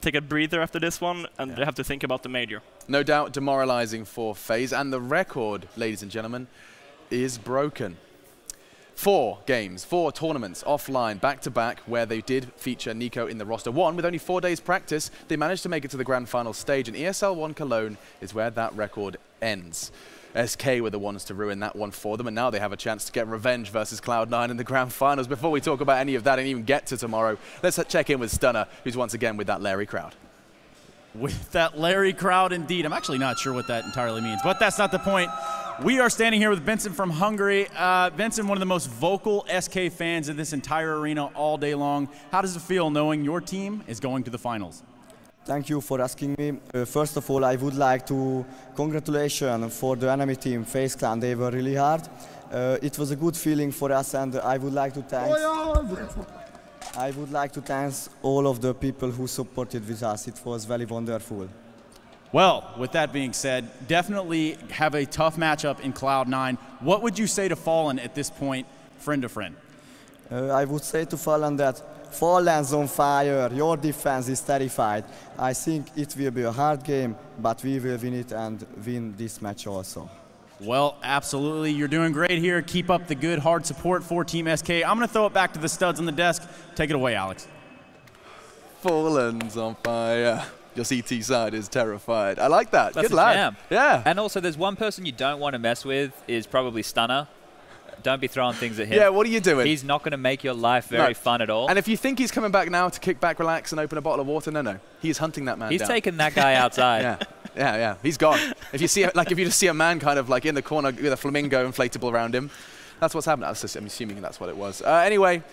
take a breather after this one, and they have to think about the major. No doubt demoralizing for FaZe, and the record, ladies and gentlemen, is broken. 4 games, 4 tournaments offline, back-to-back, where they did feature Nico in the roster. One, with only 4 days practice, they managed to make it to the grand final stage, and ESL 1 Cologne is where that record ends. SK were the ones to ruin that one for them, and now they have a chance to get revenge versus Cloud9 in the grand finals. Before we talk about any of that and even get to tomorrow, let's check in with Stunner, who's once again with that Larry crowd. With that Larry crowd, indeed. I'm actually not sure what that entirely means, but that's not the point. We are standing here with Vincent from Hungary. Vincent, one of the most vocal SK fans in this entire arena all day long. How does it feel knowing your team is going to the finals? Thank you for asking me. First of all, I would like to congratulate for the enemy team, FaZe Clan. They were really hard. It was a good feeling for us, and I would like to thank all of the people who supported with us. It was very wonderful. Well, with that being said, definitely have a tough matchup in Cloud9. What would you say to Fallen at this point, friend to friend? I would say to Fallen that Fallen's on fire, your defense is terrified. I think it will be a hard game, but we will win it and win this match also. Well, absolutely. You're doing great here. Keep up the good, hard support for Team SK. I'm going to throw it back to the studs on the desk. Take it away, Alex. Fallen's on fire. Your CT side is terrified. I like that. That's good lad. Jam. Yeah. And also, there's one person you don't want to mess with is probably Stunner. Don't be throwing things at him. Yeah, what are you doing? He's not going to make your life very fun at all. And if you think he's coming back now to kick back, relax, and open a bottle of water, no. He's hunting that man down. He's taking that guy outside. Yeah. He's gone. If you see, if you just see a man kind of like in the corner with a flamingo inflatable around him, that's what's happened. I'm assuming that's what it was. Anyway,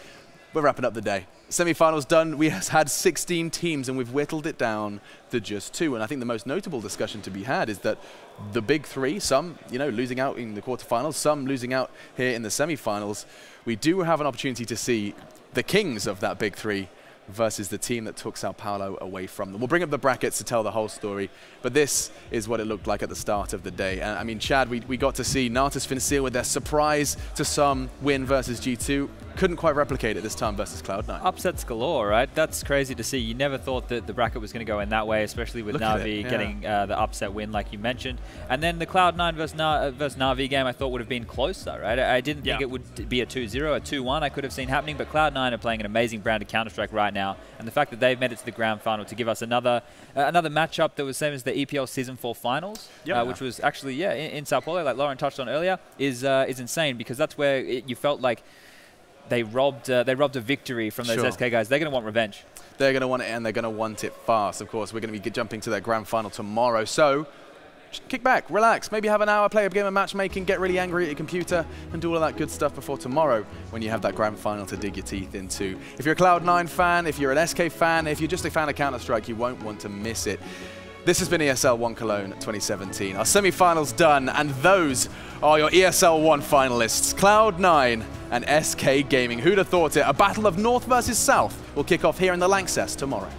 we're wrapping up the day. Semi-finals done. We had 16 teams, and we've whittled it down to just 2. And I think the most notable discussion to be had is that the big 3, some losing out in the quarterfinals, some losing out here in the semi-finals. We do have an opportunity to see the kings of that big 3 versus the team that took Sao Paulo away from them. We'll bring up the brackets to tell the whole story, but this is what it looked like at the start of the day. And I mean, Chad, we got to see Natus Fincil with their surprise to some win versus G2. Couldn't quite replicate it this time versus Cloud9. Upsets galore, right? That's crazy to see. You never thought that the bracket was going to go in that way, especially with Na'Vi getting the upset win, like you mentioned. And then the Cloud9 versus Na'Vi game I thought would have been closer, right? I didn't think it would be a 2-0, a 2-1 I could have seen happening, but Cloud9 are playing an amazing brand of Counter-Strike right now. And the fact that they've made it to the grand final to give us another matchup that was same as the EPL Season 4 finals, which was actually, in Sao Paulo, like Lauren touched on earlier, is insane, because that's where you felt like they robbed a victory from those SK guys. They're going to want revenge. They're going to want it, and they're going to want it fast. Of course, we're going to be jumping to their grand final tomorrow. So just kick back, relax, maybe have an hour, play a game of matchmaking, get really angry at your computer, and do all of that good stuff before tomorrow when you have that grand final to dig your teeth into. If you're a Cloud9 fan, if you're an SK fan, if you're just a fan of Counter-Strike, you won't want to miss it. This has been ESL 1 Cologne 2017. Our semi-finals done, and those are your ESL 1 finalists, Cloud9 and SK Gaming. Who'd have thought it? A battle of North versus South will kick off here in the Lanxess tomorrow.